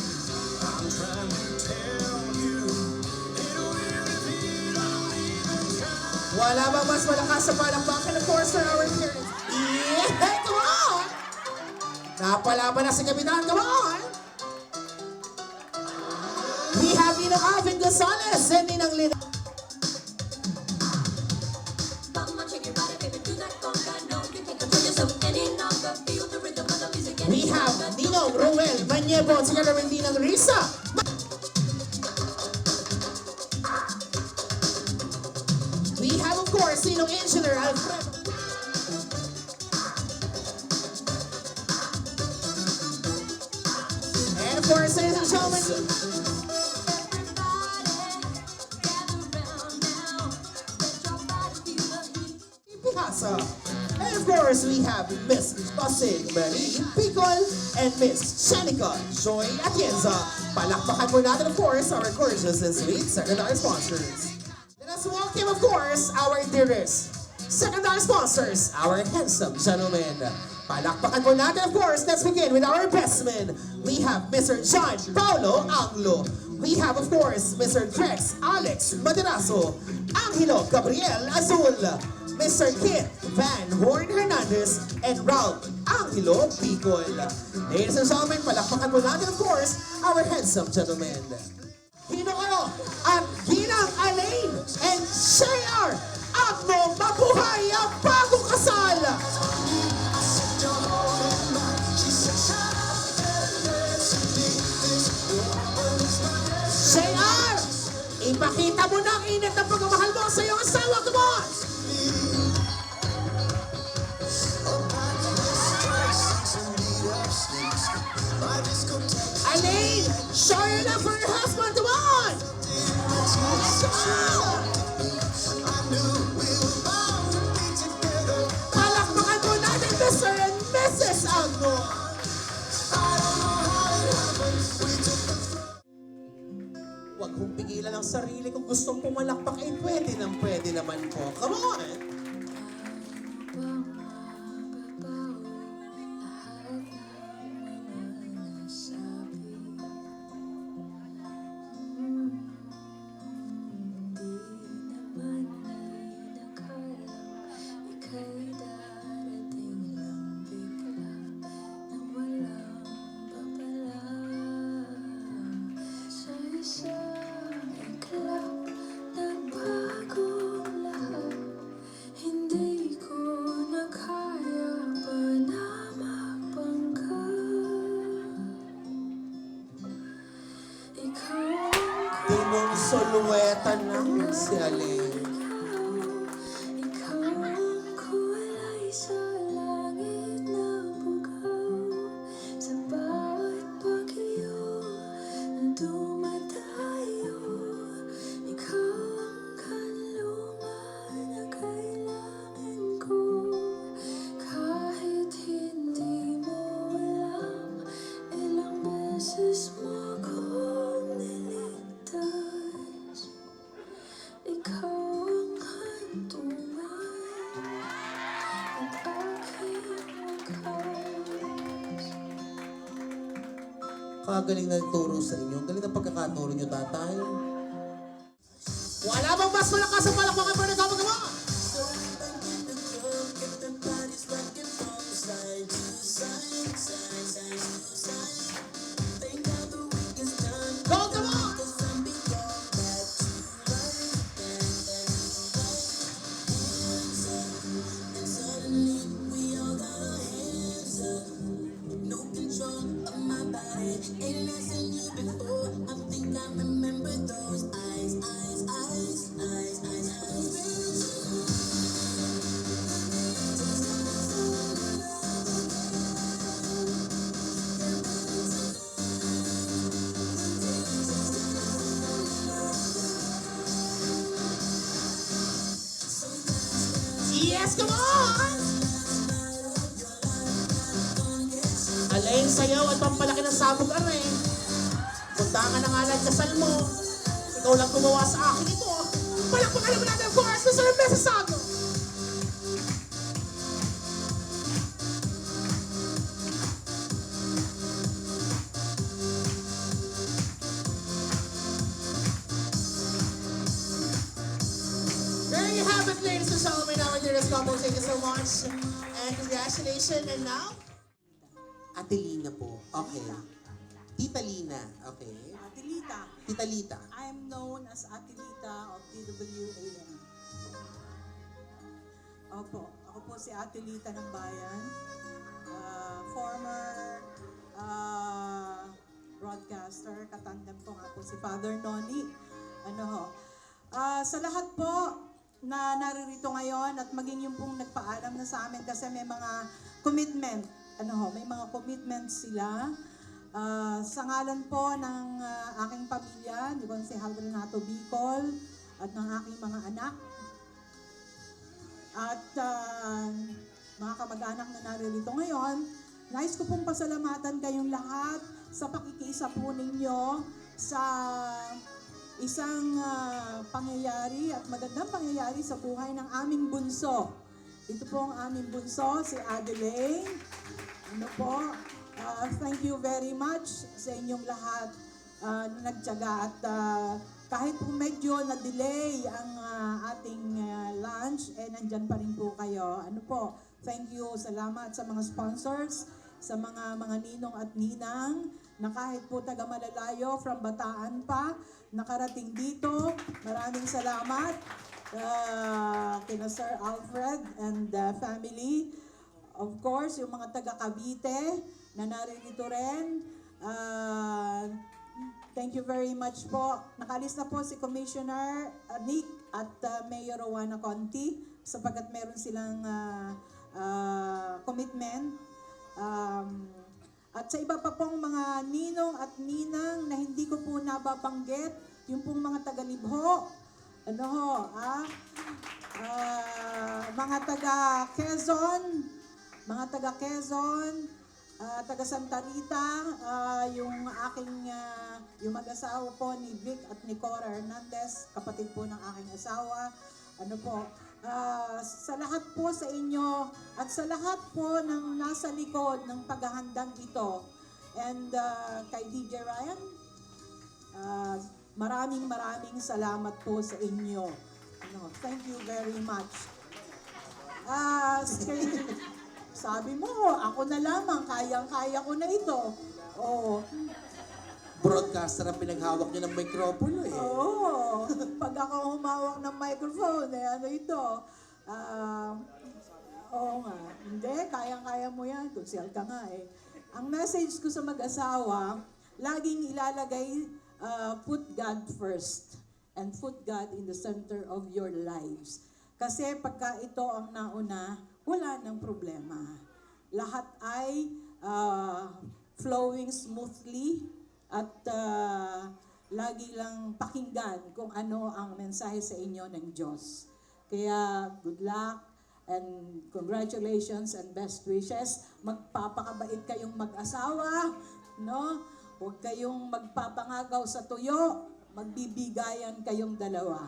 Wala ba mas malakas sa palakpakan of course, for our parents? Yeah, come on! Napalaban na si Kapitan, come on! We have Ninong Alvin Gonzalez and Ninang Lina. We have Ninong Ruel Manyebo together with Ninang Risa. We have, of course, Ninong Engineer Alfredo. And of course, ladies and gentlemen, Picasa. And of course, we have Miss Basing Marie Picol and Miss Shanika Joy Atienza. Palakpakan mo natin, of course, our gorgeous and sweet secondary sponsors. Let us welcome, of course, our dearest secondary sponsors, our handsome gentlemen. Palakpakan mo natin, of course, let's begin with our best men. We have Mr. John Paulo Anglo. We have, of course, Mr. Drex Alex Maderaso, Angelo Gabriel Azul, Mr. Kit Van Horn Hernandez, and Ralph Angelo Bicol. Ladies and gentlemen, palakpakan mo natin, of course, our handsome gentlemen. Hinooro at Ginang Alain and Shayar Agno Mabuhay ang bagong kasal! Shayar! Ipakita mo na ang init ng pagmamahal mo sa iyong asawa, come on! Alain, show your love for your husband, come on! Palakpakan mo natin, Mr. and Mrs. Agno! Huwag kong pigilan ang sarili kung gustong pumalakpak ay pwede naman po. Come on! Dinong solueta ng si Alain. Kagaling na turo sa inyo. Ang galing na pagkakaturo nyo, tatay. Wala bang mas malakas ang palakpakan para ikaw magawa? Go, come on! Yes, come on! Alain, sayaw at pampalaki ng sabog, are. Punta ka na nga lang kasal mo. Ikaw lang gumawa sa akin ito. Palakpakan naman natin, of course, Mr. and Mrs. Agno. There you have it, ladies and gentlemen, our dearest couple. Thank you so much. And congratulations. And now, Ate Lina po. Okay. Tita Lina. Okay. Atilita. Tita Lita. I am known as Atilita of TWAM. Opo, ako po si Atilita ng Bayan. Former broadcaster, katandem ko nga po si Father Noni. Sa lahat po na naririto ngayon at maging yung pong nagpaalam na sa amin kasi may mga commitment. May mga commitments sila. Sa ngalan po ng aking pamilya, ni Consejal Renato Bicol, at ng aking mga anak, at mga kamag-anak na naririto ngayon, nais ko pong pasalamatan kayong lahat sa pakikiisa po ninyo sa isang pangyayari at magandang pangyayari sa buhay ng aming bunso. Ito po ang aming bunso, si Adelaine. Thank you very much sa inyong lahat na nagtiyaga at kahit po medyo na-delay ang ating lunch, nandyan pa rin po kayo. Thank you, salamat sa mga sponsors, sa mga ninong at ninang na kahit po taga malalayo from Bataan pa, nakarating dito. Maraming salamat kina Sir Alfred and family. Of course, yung mga taga Cavite na naririto rin. Thank you very much po. Nakalis na po si Commissioner Nick at Mayor Rowena Conti sapagkat meron silang commitment. At sa iba pa pong mga ninong at ninang na hindi ko po nababanggit, yung pong mga taga-Libho, mga taga-Quezon, taga Santa Rita, yung aking yung mag-asawa po ni Vic at ni Cora Hernandez, kapatid po ng aking asawa. Sa lahat po sa inyo at sa lahat po ng nasa likod ng paghahandang ito. And kay DJ Ryan, maraming salamat po sa inyo. Thank you very much. Sabi mo, ako na lamang, kayang-kaya ko na ito. Oo. Broadcaster ang pinaghawak niyo ng mikropono eh. Oo. Pag ako humawak ng microphone, ito. Oo nga. Hindi, kayang-kaya mo yan. Kunsel ka nga eh. Ang message ko sa mag-asawa, laging ilalagay, put God first. And put God in the center of your lives. Kasi pagka ito ang nauna, wala nang problema. Lahat ay flowing smoothly at lagi lang pakinggan kung ano ang mensahe sa inyo ng Diyos. Kaya good luck and congratulations and best wishes. Magpapakabait kayong mag-asawa, no? Huwag kayong magpapangagaw sa tuyo, magbibigayan kayong dalawa,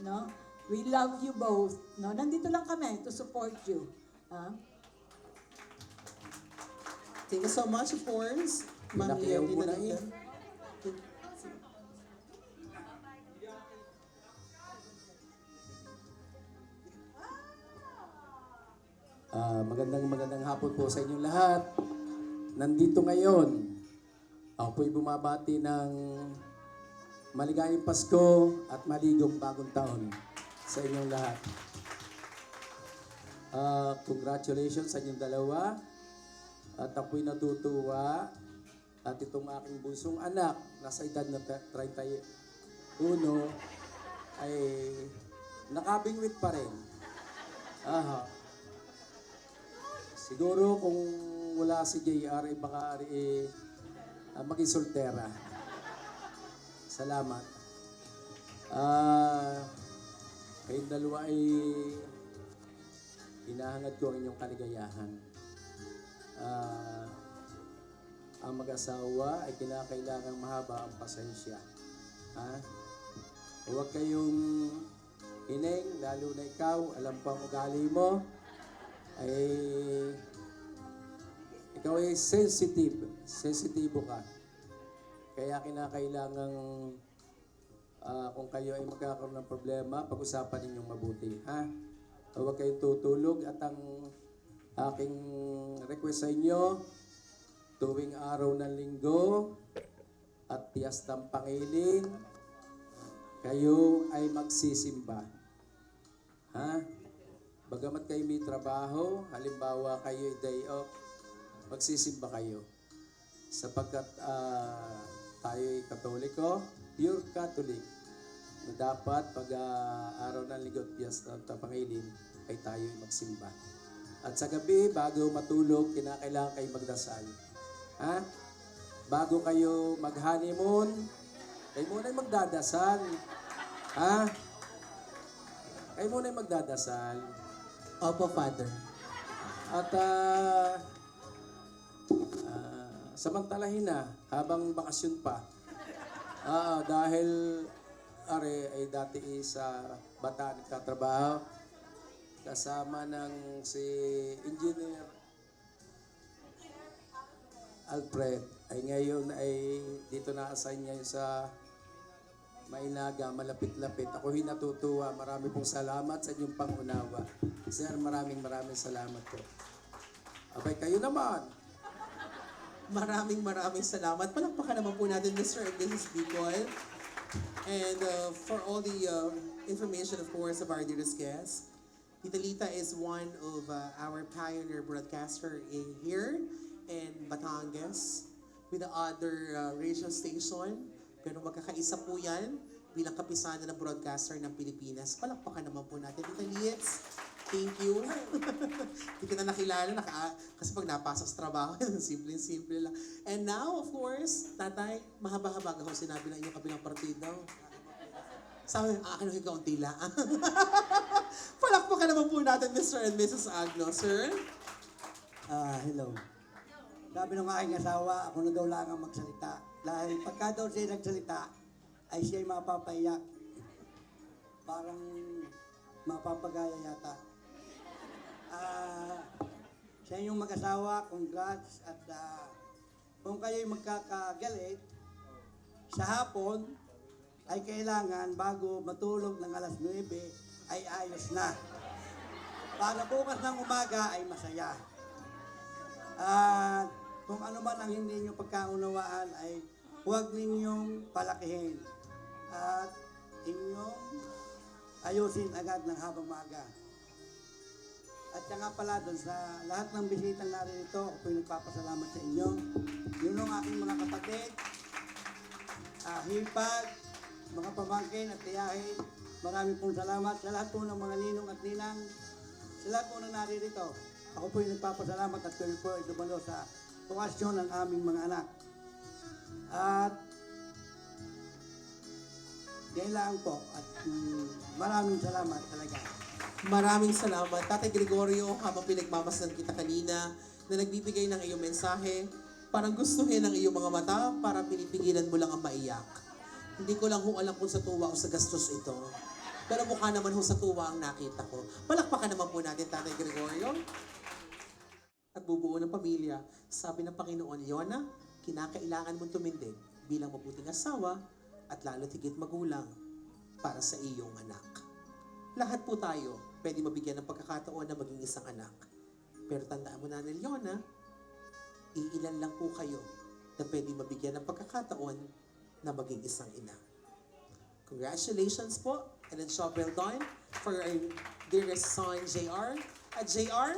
no? We love you both. No? Nandito lang kami to support you. Thank you so much, of course. Ma'am Pinakiyaw Lea, mo na Tita eh. Lita. Magandang hapon po sa inyong lahat. Nandito ngayon, ako po'y bumabati ng maligayang Pasko at maligong bagong taon sa inyong lahat. Congratulations sa inyong dalawa. At ako'y natutuwa at itong aking bunsong anak na sa edad na 31 ay nakabingwit pa rin. Siguro kung wala si JR, baka maging soltera. Salamat. Kayong dalawa ay hinahangad ko ang inyong kaligayahan. Ang mag-asawa ay kinakailangang mahaba ang pasensya. Huwag kayong ining, lalo na ikaw, alam ko ang ugali mo, ay ikaw ay sensitibo ka. Kaya kinakailangang kung kayo ay magkakaroon ng problema, pag-usapan ninyong mabuti. Huwag kayong tutulog at ang aking request sa inyo tuwing araw ng linggo at piyastang pangilin, kayo ay magsisimba. Ha? Bagamat kayo may trabaho, halimbawa kayo ay day off, magsisimba kayo. Sapagkat tayo ay Katoliko, pure Catholic, na dapat pag araw ng linggo at piyesta ng pangilin ay tayo ay magsimba. At sa gabi, bago matulog, kinakailangan kayo magdasal. Ha? Bago kayo mag-honeymoon, kayo muna ay magdadasal. Ha? Kayo muna ay magdadasal. Opo, Father. At samantalahin na habang bakasyon pa. Dahil ay dati sa Bataan nagtatrabaho kasama ng si Engineer Alfred ay ngayon ay dito na-assign niya sa Mainaga, malapit-lapit. Ako natutuwa. Marami pong salamat sa inyong pangunawa. Sir, maraming salamat po. Abay, kayo naman. Maraming salamat. Palakpakan naman po natin, Mr. and Mrs. Bicol. And for all the information, of course, of our dearest guests, Tita Lita is one of our pioneer broadcaster here in Batangas with the other radio station. Pero magkakaisa po yan bilang kapisana ng broadcaster ng Pilipinas. Palakpakan naman po natin. Tita Lietz, thank you. Hindi ka na nakilala, kasi pag napasok sa trabaho, simple lang. And now, of course, tatay, mahaba-haba ako sinabi ng inyong kabilang partido. Sabi, akin ang kaunti lang. Palakpakan naman po natin, Mr. and Mrs. Agno, sir. Hello. Sabi ng aking asawa, ako na daw lang ang magsalita. Dahil pagka daw siya nagsalita, ay siya'y mapapaiyak. Parang mapapagaya yata. Sa inyong mag-asawa, congrats. At kung kayo'y magkakagalit, sa hapon, ay kailangan bago matulog ng alas 9, ay ayos na. Para bukas ng umaga ay masaya. At kung ano man ang hindi nyo pagkaunawaan ay huwag ninyong palakihin. At inyong ayusin agad ng habang maaga. At saka pala doon sa lahat ng bisitang naririto, ako po'y nagpapasalamat sa inyo. Yun ang aking mga kapatid, hipag, mga pamangkin at tiyahin. Maraming pong salamat sa lahat po ng mga ninong at ninang. Sa lahat po na naririto, ako po'y nagpapasalamat at kayo po ay dumalo sa okasyon ng aming mga anak. At yan lang po. At maraming salamat talaga. Maraming salamat. Tatay Gregorio, habang pinagmamasdan kita kanina na nagbibigay ng iyong mensahe, parang gustuhin ang iyong mga mata para pinipigilan mo lang ang maiyak. Hindi ko lang alam kung sa tuwa o sa gastos ito. Pero mukha naman sa tuwa ang nakita ko. Palakpakan naman po natin, Tatay Gregorio. At bubuo ng pamilya. Sabi ng Panginoon, Yona, kinakailangan mong tumindig bilang mabuting asawa at lalo't higit magulang para sa iyong anak. Lahat po tayo pwede mabigyan ng pagkakataon na maging isang anak. Pero tandaan mo na, Yona, iilan lang po kayo na pwede mabigyan ng pagkakataon na maging isang ina. Congratulations po, and then job well done for our dearest son, JR. At JR,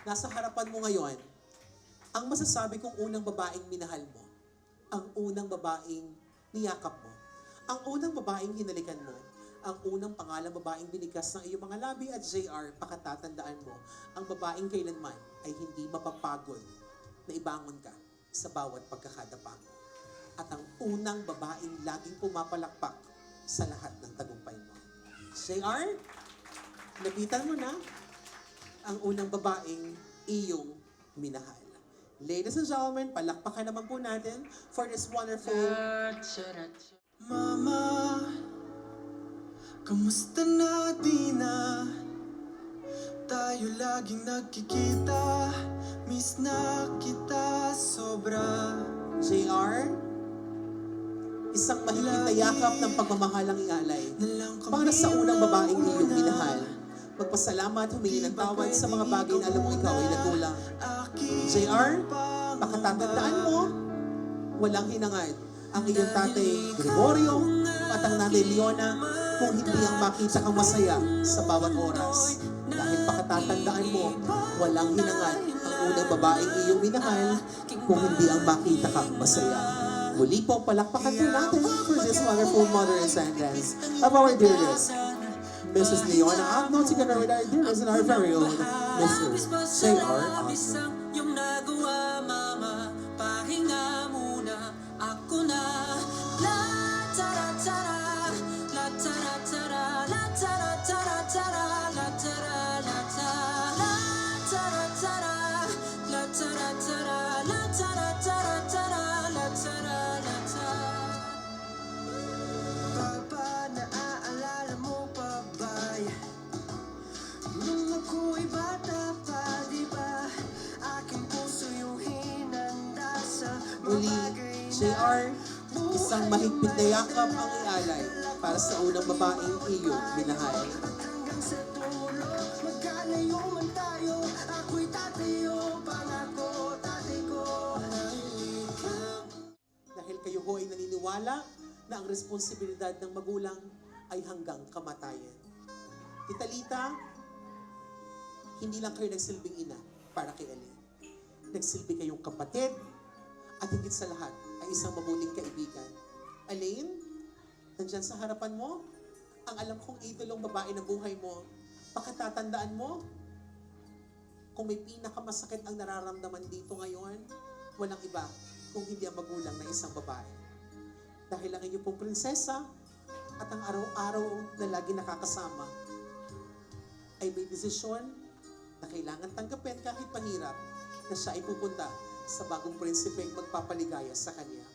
nasa harapan mo ngayon, ang masasabi kong unang babaeng minahal mo, ang unang babaeng niyakap mo, ang unang babaeng hinalikan mo, ang unang pangalang babaeng binigkas ng iyong mga labi at JR, pakatatandaan mo, ang babaeng kailanman ay hindi mapapagod na ibangon ka sa bawat pagkakadapa mo. At ang unang babaeng laging pumapalakpak sa lahat ng tagumpay mo. JR, napitan mo na ang unang babaeng iyong minahal. Ladies and gentlemen, palakpakan naman po natin for this wonderful... Mama, kamusta na di na? Tayo laging nagkikita, miss na kita sobra. JR, isang mahigpit na yakap ng pagmamahalang ingalay para sa unang babaeng iyong minahal. Magpasalamat, humingi ng tawad sa mga bagay na alam mo ikaw ay nagkulang. JR, Pakatatandaan mo, walang hinangad ang iyong tatay Gregorio at ang nanay Leona kung hindi ang makita kang masaya sa bawat oras. Dahil pakatatandaan mo, walang hinangad ang unang babaeng iyong minahal kung hindi ang makita kang masaya. Muli po, palakpakan po natin for this wonderful mother and sentence of our dearest Mrs. Leona Agno, together with our dearest and our very own Mr. J.R. Agno. Yung nagawa, mama, pahinga muna, ako na. La tara tara, la tara tara, la tara tara tara, la tara la tara, la tara tara, la tara tara, la tara tara tara, la tara la tara. Papa, naaalala mo pa ba? Nung ako'y bata pa, di ba? Aking puso yung hinanda sa Muli, JR, isang mahigpit na yakap ang ialay para sa unang babaeng iyong minahal. hanggang sa dulo. Magkalayo man tayo, ako'y tatayo, pangako, tatay ko. Dahil kayo ho ay naniniwala na ang responsibilidad ng magulang ay hanggang kamatayan. Tita Lita, hindi lang kayo nagsilbing ina para kay Elaine. Nagsilbi kayong kapatid at higit sa lahat ay isang mabuting kaibigan. Elaine, nandyan sa harapan mo, ang alam kong idolong babae ng buhay mo, pakatatandaan mo, kung may pinakamasakit ang nararamdaman dito ngayon, walang iba kung hindi ang magulang na isang babae. Dahil ang inyong pong prinsesa at ang araw-araw na lagi nakakasama ay may desisyon na kailangan tanggapin kahit mahirap na siya ay pupunta sa bagong prinsipeng magpapaligaya sa kanya.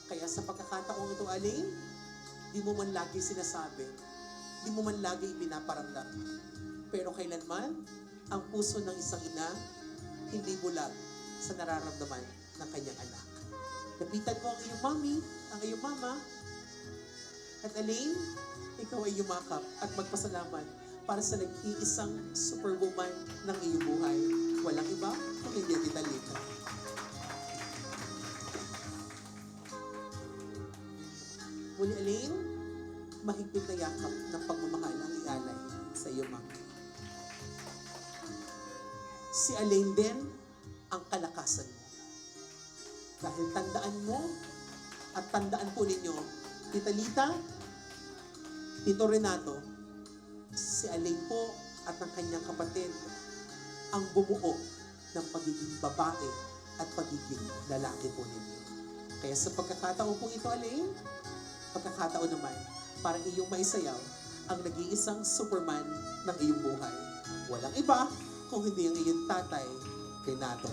Kaya sa pagkakataong ito, Elaine, di mo man lagi sinasabi, di mo man lagi ipinaparamdam. Pero kailanman, ang puso ng isang ina hindi bulag sa nararamdaman ng kanyang anak. Lapitan mo ang iyong mommy, ang iyong mama, at Elaine, ikaw ay yumakap at magpasalamat para sa nag-iisang superwoman ng iyong buhay. Walang iba kung hindi ang Tita Lita. Muli, Elaine, mahigpit na yakap ng pagmamahal ang ialay sa iyong mama. Si Elaine din ang kalakasan mo. Dahil tandaan mo at tandaan po ninyo, Tita Lita, Tito Renato, si Elaine po at ang kanyang kapatid ang bumuo ng pagiging babae at pagiging lalaki po ninyo. Kaya sa pagkakataon po ito, Elaine, pagkakataon naman para iyong maisayaw ang nag-iisang Superman ng iyong buhay. Walang iba kung hindi ang iyong tatay, Renato.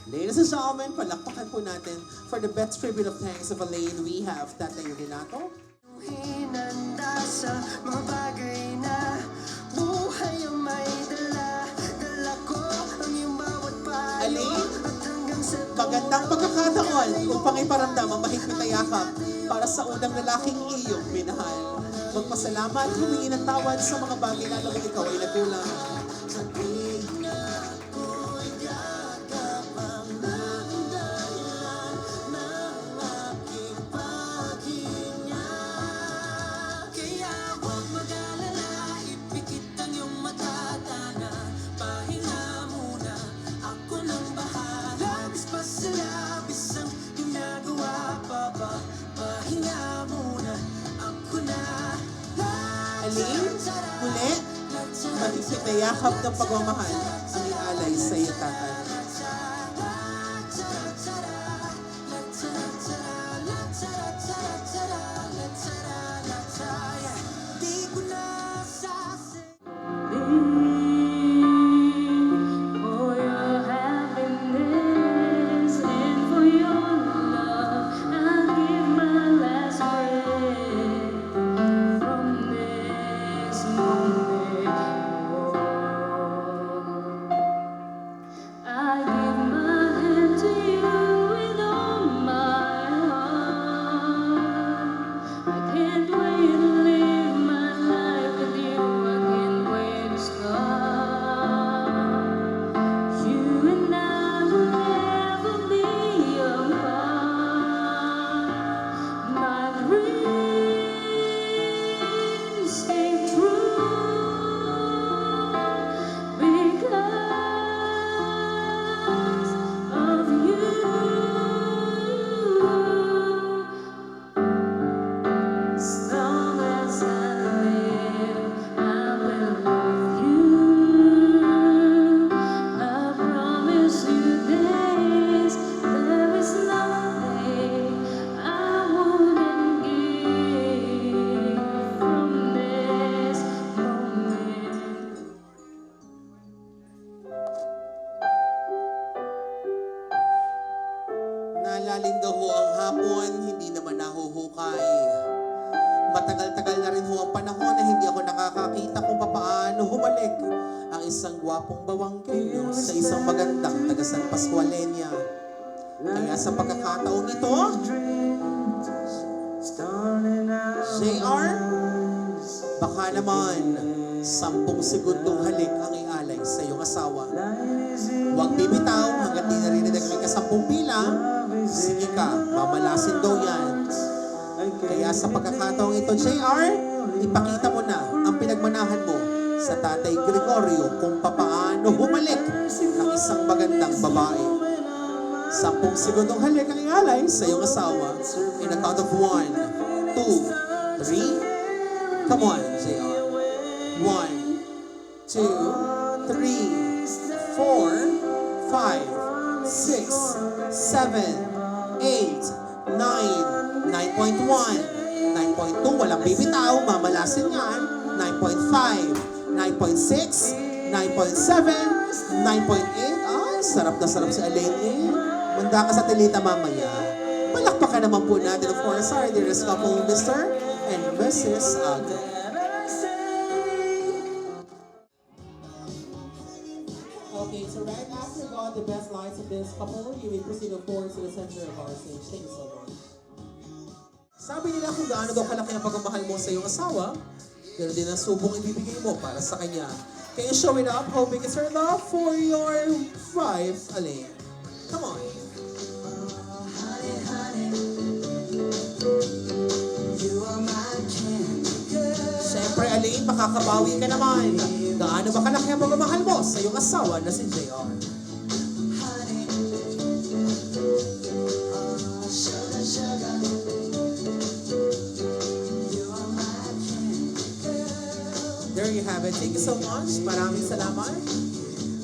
Ladies and gentlemen, palakpakan po natin for the best tribute of thanks of Elaine. We have Tatay Renato. Hinanda sa mga bagay na buhay ang may dala. Dala ko ang iyong bawat payo. Elaine, At hanggang sa magandang pagkakataon upang iparamdam ang mahigpit na yakap para sa unang lalaking iyong minahal. Magpasalamat, humingi ng tawad sa mga bagay na alam mo ikaw ay nagkulang. kaya huwag mag-alala, ipikit ang iyong matatana. Pahinga muna, ako nang bahala. Labis pa sa labis ang ginagawa pa ba? Pahinga muna, ako na. Elaine, muli, mahigpit na yakap ng pagmamahal ang ialay sa iyong tatay. Di ko na sasay. For your happiness and for your love, I'll give my last breath from this moment on. I malalim daw ho ang hapon, hindi naman nahuhukay. Matagal-tagal na rin ho ang panahon na hindi ako nakakakita kung papaano humalik ang isang gwapong bawanggenyo sa isang magandang taga San Pascualenia. Kaya sa pagkakataong ito, JR, baka naman 10 segundong halik ang ialay sa iyong asawa. Huwag bibitaw hanggat di narinig may ka-10 bilang. Sige ka, mamalasin daw yan. Kaya sa pagkakataong ito, JR, ipakita mo na ang pinagmanahan mo sa Tatay Gregorio kung papaano humalik ang isang magandang babae. 10 segundong halik ang ialay sa iyong asawa. In a count of 1, 2, 3. Come on, JR. 1, 2, 3, 4, 5, 6, 7, 8, 9, 9.1, 9.2, walang bibitaw, mamalasin yan, 9.5, 9.6, 9.7, 9.8, ay, sarap na sarap si Elaine eh. Manda ka sa tilita mamaya. Palakpakan naman po natin, of course, our dearest couple, Mr. and Mrs. Agno. Okay, so right after God, the best lines of this couple, you may proceed of course to the center of our stage. Thank you so much. Sabi nila kung gaano daw kalaki ang pagmamahal mo sa iyong asawa, pero din ang subong ibibigay mo para sa kanya. Can you show it up? How big is her love for your wife, Elaine? Come on. Siyempre, Elaine, makakabawi ka naman. Gaano ba kalaki ang pagmamahal mo sa iyong asawa na si JR? There you have it. Thank you so much. Maraming salamat.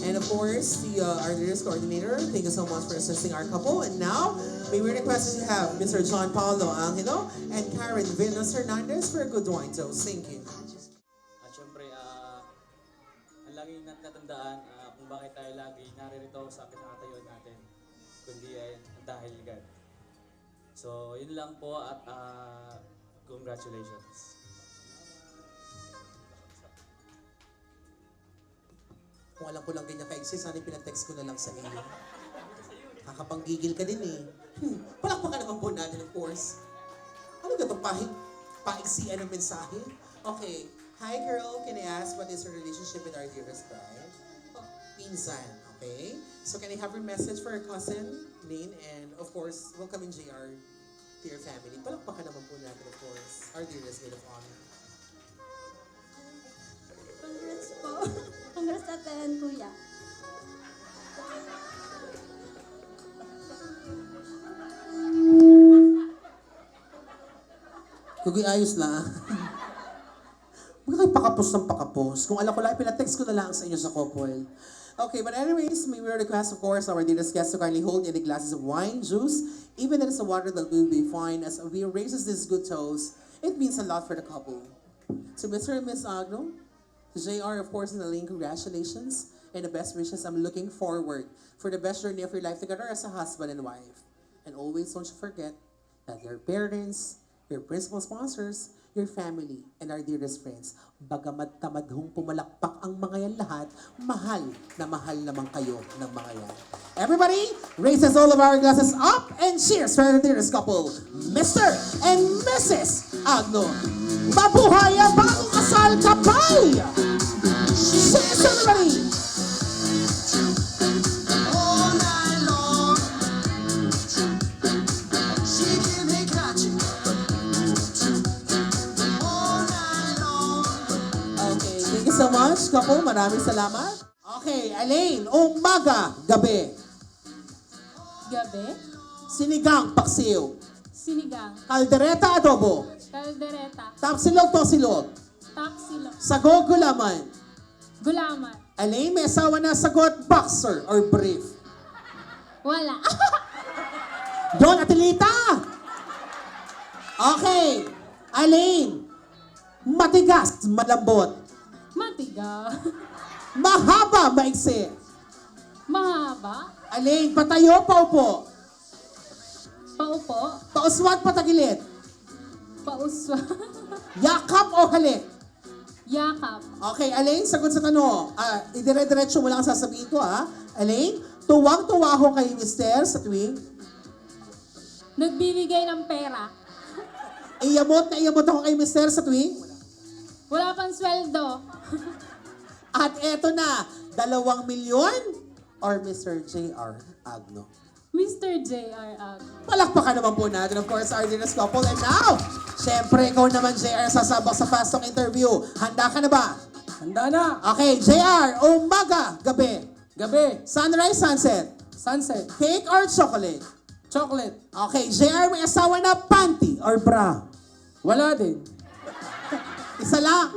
And of course, our leaders coordinator, thank you so much for assisting our couple. And now, may we request to have Mr. John Paulo Angelo and Karen Villas Hernandez for a good wine toast. Thank you. At syempre, ang laging natatandaan kung bakit tayo lagi naririto sa pinakatayon natin, kundi ay dahil God. So, yun lang po at congratulations. Kung alam ko lang ganyan ka-exist, sana pinatext ko na lang sa iyo. Kakapanggigil ka din eh. Palakpakan naman po natin, of course. Ano ka itong paigsian ng mensahe? Okay. Hi girl, can I ask what is your relationship with our dearest bride? Pinsan, okay? So can I have your message for your cousin, Lane, and of course, welcoming JR to your family. Palakpakan naman po natin, of course, our dearest maid of honor. Congrats po. Congrats ate and kuya. Kugi, ayos lang. Huwag kayo pakapos ng pakapos. Kung alam ko lang, pinatext ko na lang sa inyo sa couple. Okay, but anyways, may we request, of course, our dearest guests to kindly hold any glasses of wine, juice, even if it's a water that will be fine. As we raises this good toast, it means a lot for the couple. So Mr. and Miss Agno, JR, of course, and Elaine, congratulations and the best wishes. I'm looking forward for the best journey of your life together as a husband and wife. And always don't you forget that your parents, your principal sponsors, your family, and our dearest friends, bagamat tamad hong pumalakpak ang mga yan lahat, mahal naman kayo ng mga yan. Everybody, raises all of our glasses up and cheers for our dearest couple, Mr. and Mrs. Agno. Mabuhay ang bagong kasal kapay! Cheers, everybody! So much, couple. Maraming salamat. Okay, Elaine, umaga, gabi. Gabi, Sinigang, paksiw. sinigang, Kaldereta, adobo. kaldereta, Tapsilog, tosilog. taksilo, Sagog, gulaman. gulaman. Elaine, may asawa na, sagot, boxer or brief. Wala. Don Atilita. Okay, Elaine, matigas, malambot. Matiga. Mahaba, maiksi. Mahaba. Elaine, patayo, paupo. Paupo. Pauswat, patagilid. Pauswa. Yakap o halik? Yakap. Okay, Elaine, sagot sa tanong. Idire-diretso mo lang ang sasabihin ko, ha? Elaine, tuwang-tuwa ako kay Mister sa tuwing Nagbibigay ng pera. iyamot na iyamot ako kay Mister sa tuwing Wala pang sweldo. at eto na, 2 milyon or Mr. J.R. Agno? Mr. J.R. Palakpakan naman po natin, of course, our Dinas couple. And now, syempre, ikaw naman, JR, sasabak sa Fast Talk interview. Handa ka na ba? Handa na! Okay, JR, umaga, gabi. Gabi! Sunrise, sunset. Sunset! Cake or chocolate? Chocolate! Okay, JR, may asawa na panty or bra? Wala din! Isa lang.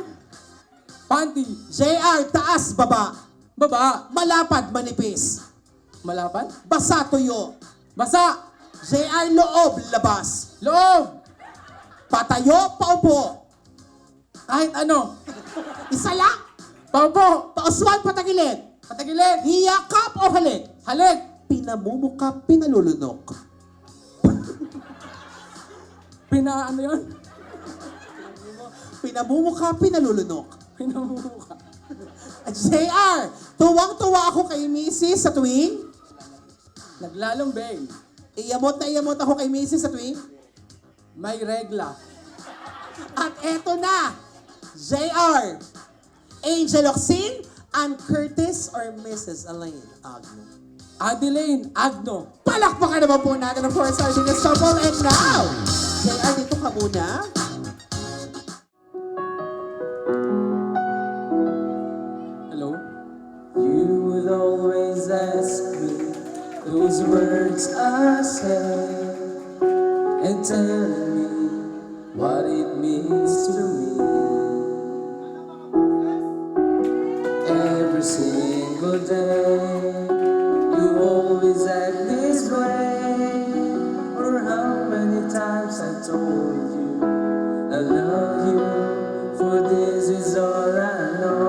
Panty! JR, taas, baba. Baba! Malapad, manipis. Malapan? Basa, tuyo. Basa! JR, loob, labas. Loob! Patayo, paupo. Kahit ano! Isa lang. Paupo! Pauswan, patagilid. Patagilid! Hiyakap o halik? Halik! Pinamumukha, pinalulunok. Ano yun? Pinamumukha, pinalulunok. Pinamumukha. JR, tuwang-tuwa ako kay Mrs. sa tuwing Naglalumbeng. iyamot na iyamot ako kay Mrs. sa tuwing May regla. at eto na, JR, Angel Oxin and Curtis or Mrs. Elaine Agno? Adeline Agno. Palakpakan naman po natin, of course, our Dinas couple. And now, JR, dito ka muna. Hello? You would always ask me those words I say and tell me what it means to me. Every single day, you always act this way. Or how many times I told you I love you, for this is all I know.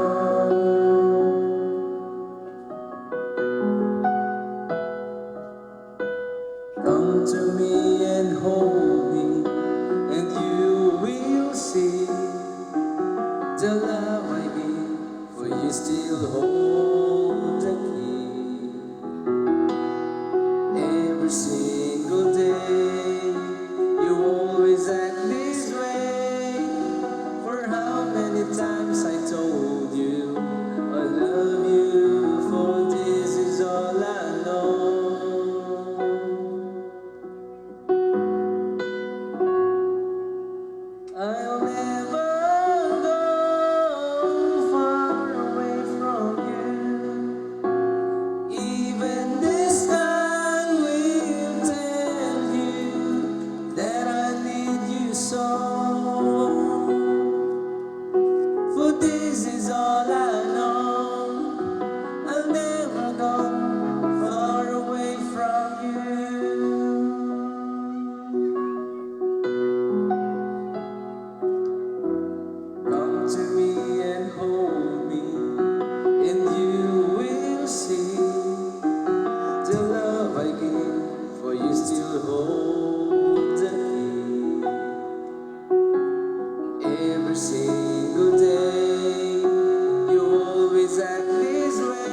Come to me and hold me, and you will see the love I give, for you still hold the key. Every single day, you always act this way. For how many times I told you I love you, for this is all I know. I'll never go far away from you. Even this time will tell you that I need you so. For this is all I know. I'll never go far away from you. Come to me and hold me, and you will see the love I give, for you still hold the key. Every single day, you always act this way.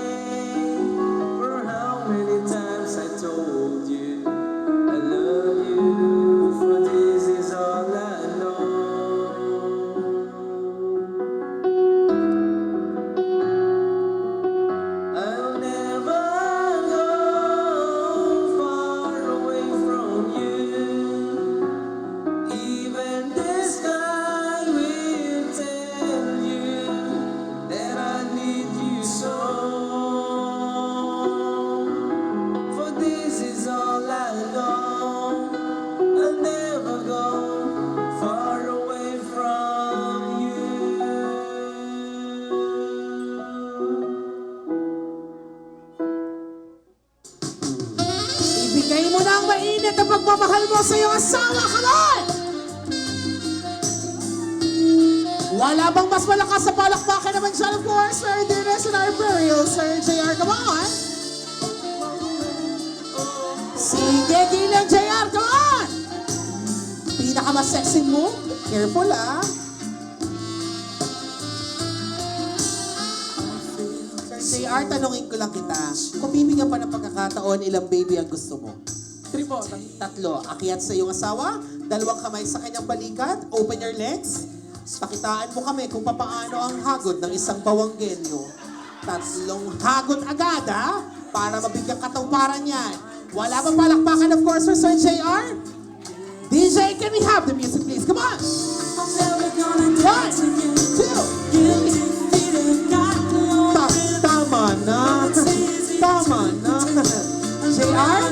For how many times I told you I love you, for this is all I know. I'll never go far away from you. Even the sky will tell you that I need you so. For this is all I know. I'll never go far away from you. Ibigay mo na ang mainit na pagmamahal mo sa iyong asawa. Come on! Wala bang mas malakas sa palakpakan naman dyan, of course, for Dinas and our burial, Sir JR. Come on! Sige, gilang JR, come on! pinaka-sexy move. Careful, ah. Sir JR, tanungin ko lang kita. Kung bibigyan pa ng pagkakataon, ilang baby ang gusto mo? 3 po. Tatlo. Akyat sa iyong asawa, dalawang kamay sa kanyang balikat, open your legs. Pakitaan mo kami kung papaano ang hagod ng isang bawanggenyo. 3 hagod agad, ha? Para mabigyang katuparan yan. Wala bang palakpakan, of course, for Sir JR? DJ, can we have the music, please? Come on! 1, 2, 3. Tama na. Tama na. JR,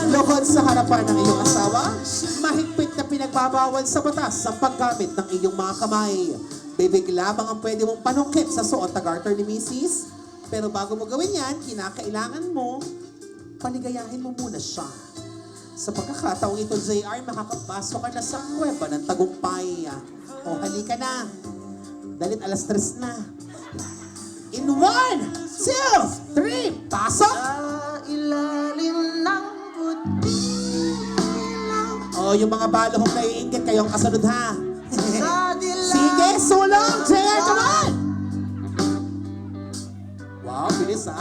lukod sa harapan ng iyong asawa, mahigpit na pinagbabawal sa batas ang paggamit ng iyong mga kamay. Bibig lamang ang pwede mong panungkit sa suot na garter ni Mrs. Pero bago mo gawin yan, kinakailangan mo, paligayahin mo muna siya. Sa pagkakataong ito, JR, makakapasok ka na sa kuweba ng tagumpay. O, halika na. Dalit 3:00 na. In 1, 2, 3, pasok! Oh, yung mga balohong naiinggit, kayong kasunod, ha? Sige, sulong! JR, come on! Wow, bilis, ha?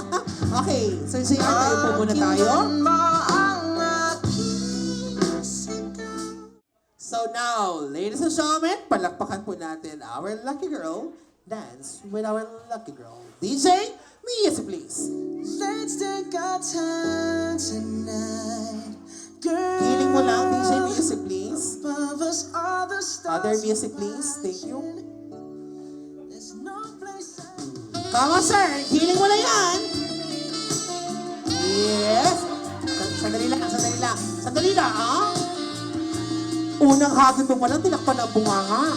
Okay, so JR, tayo po muna tayo. So now, ladies and gentlemen, palakpakan po natin our lucky girl. Dance with our lucky girl. DJ, music please. Let's take our time tonight. Girl, Healing mo lang, DJ, music please. above us are the stars. Other music please, thank you. There's no place Come on, sir, healing mo na yan. Yes. Sandali lang, sandali lang. Sandali lang, ha? Unang hagod mo pa lang, tinakpan ang bunganga.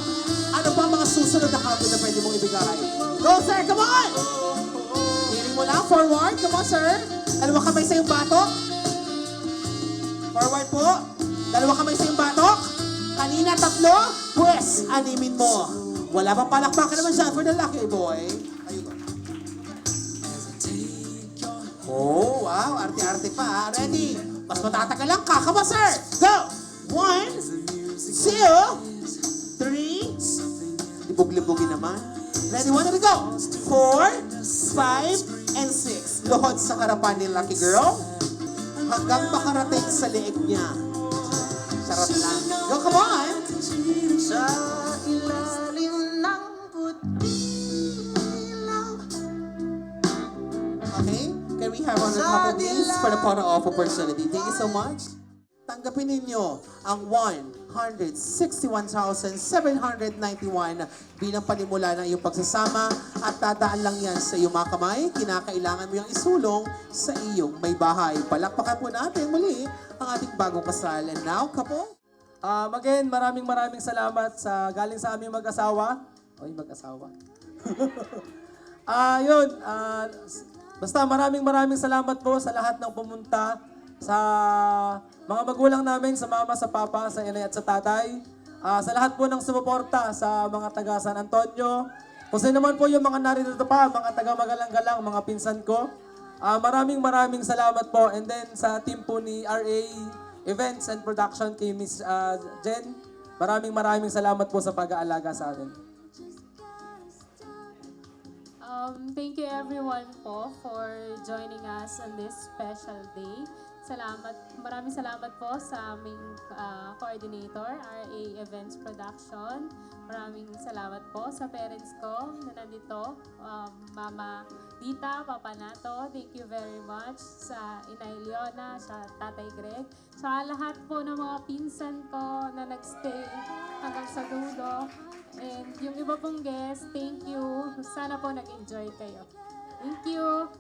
Ano ba ang mga susunod na hagod na pwede mong ibigay? Go, sir, come on! Healing mo lang, forward, come on, sir. Dalawa kamay sa iyong batok. Forward po. Dalawa kamay sa iyong batok. Kanina 3, pues, animin mo. Wala pang palakpakan naman siya for the lucky boy. Ayun go. Oh, wow, arte-arte pa. Ready? Mas matatagal lang ka. Come on, sir. Go! 1, 2, 3. Libog-libogin naman. Ready, 1, and go. 4, 5, and 6. Luhod sa harapan ni Lucky Girl. Hanggang makarating sa leeg niya. Sarap lang. Go, come on. sa ilalim ng Okay? Can we have on the top of these for the photo of opportunity? Thank you so much. Tanggapin ninyo ang 161,791 bilang panimula ng iyong pagsasama at dadaan lang yan sa iyong mga kamay. Kinakailangan mo yung isulong sa iyong may bahay. Palakpakan po natin muli ang ating bagong kasal. And now, couple. Again, maraming salamat sa galing sa aming mag-asawa. Oy, mag-asawa. Basta maraming salamat po sa lahat ng pumunta, sa mga magulang namin, sa mama, sa papa, sa inay at sa tatay. Sa lahat po ng sumuporta sa mga taga San Antonio. Kung sino naman po yung mga narito pa, mga taga Magalang-galang, mga pinsan ko. Maraming salamat po. And then sa team po ni RA Events and Production kay Miss Jen. Maraming salamat po sa pag-aalaga sa atin. Thank you everyone po for joining us on this special day. Maraming salamat po sa aming coordinator, RA Events Production. Maraming salamat po sa parents ko na nandito, Mama Dita, Papa Nato. Thank you very much sa Inay Leona, sa Tatay Greg. Sa lahat po ng mga pinsan ko na nagstay hanggang sa dulo. And yung iba pong guests, thank you. Sana po nag-enjoy kayo. Thank you.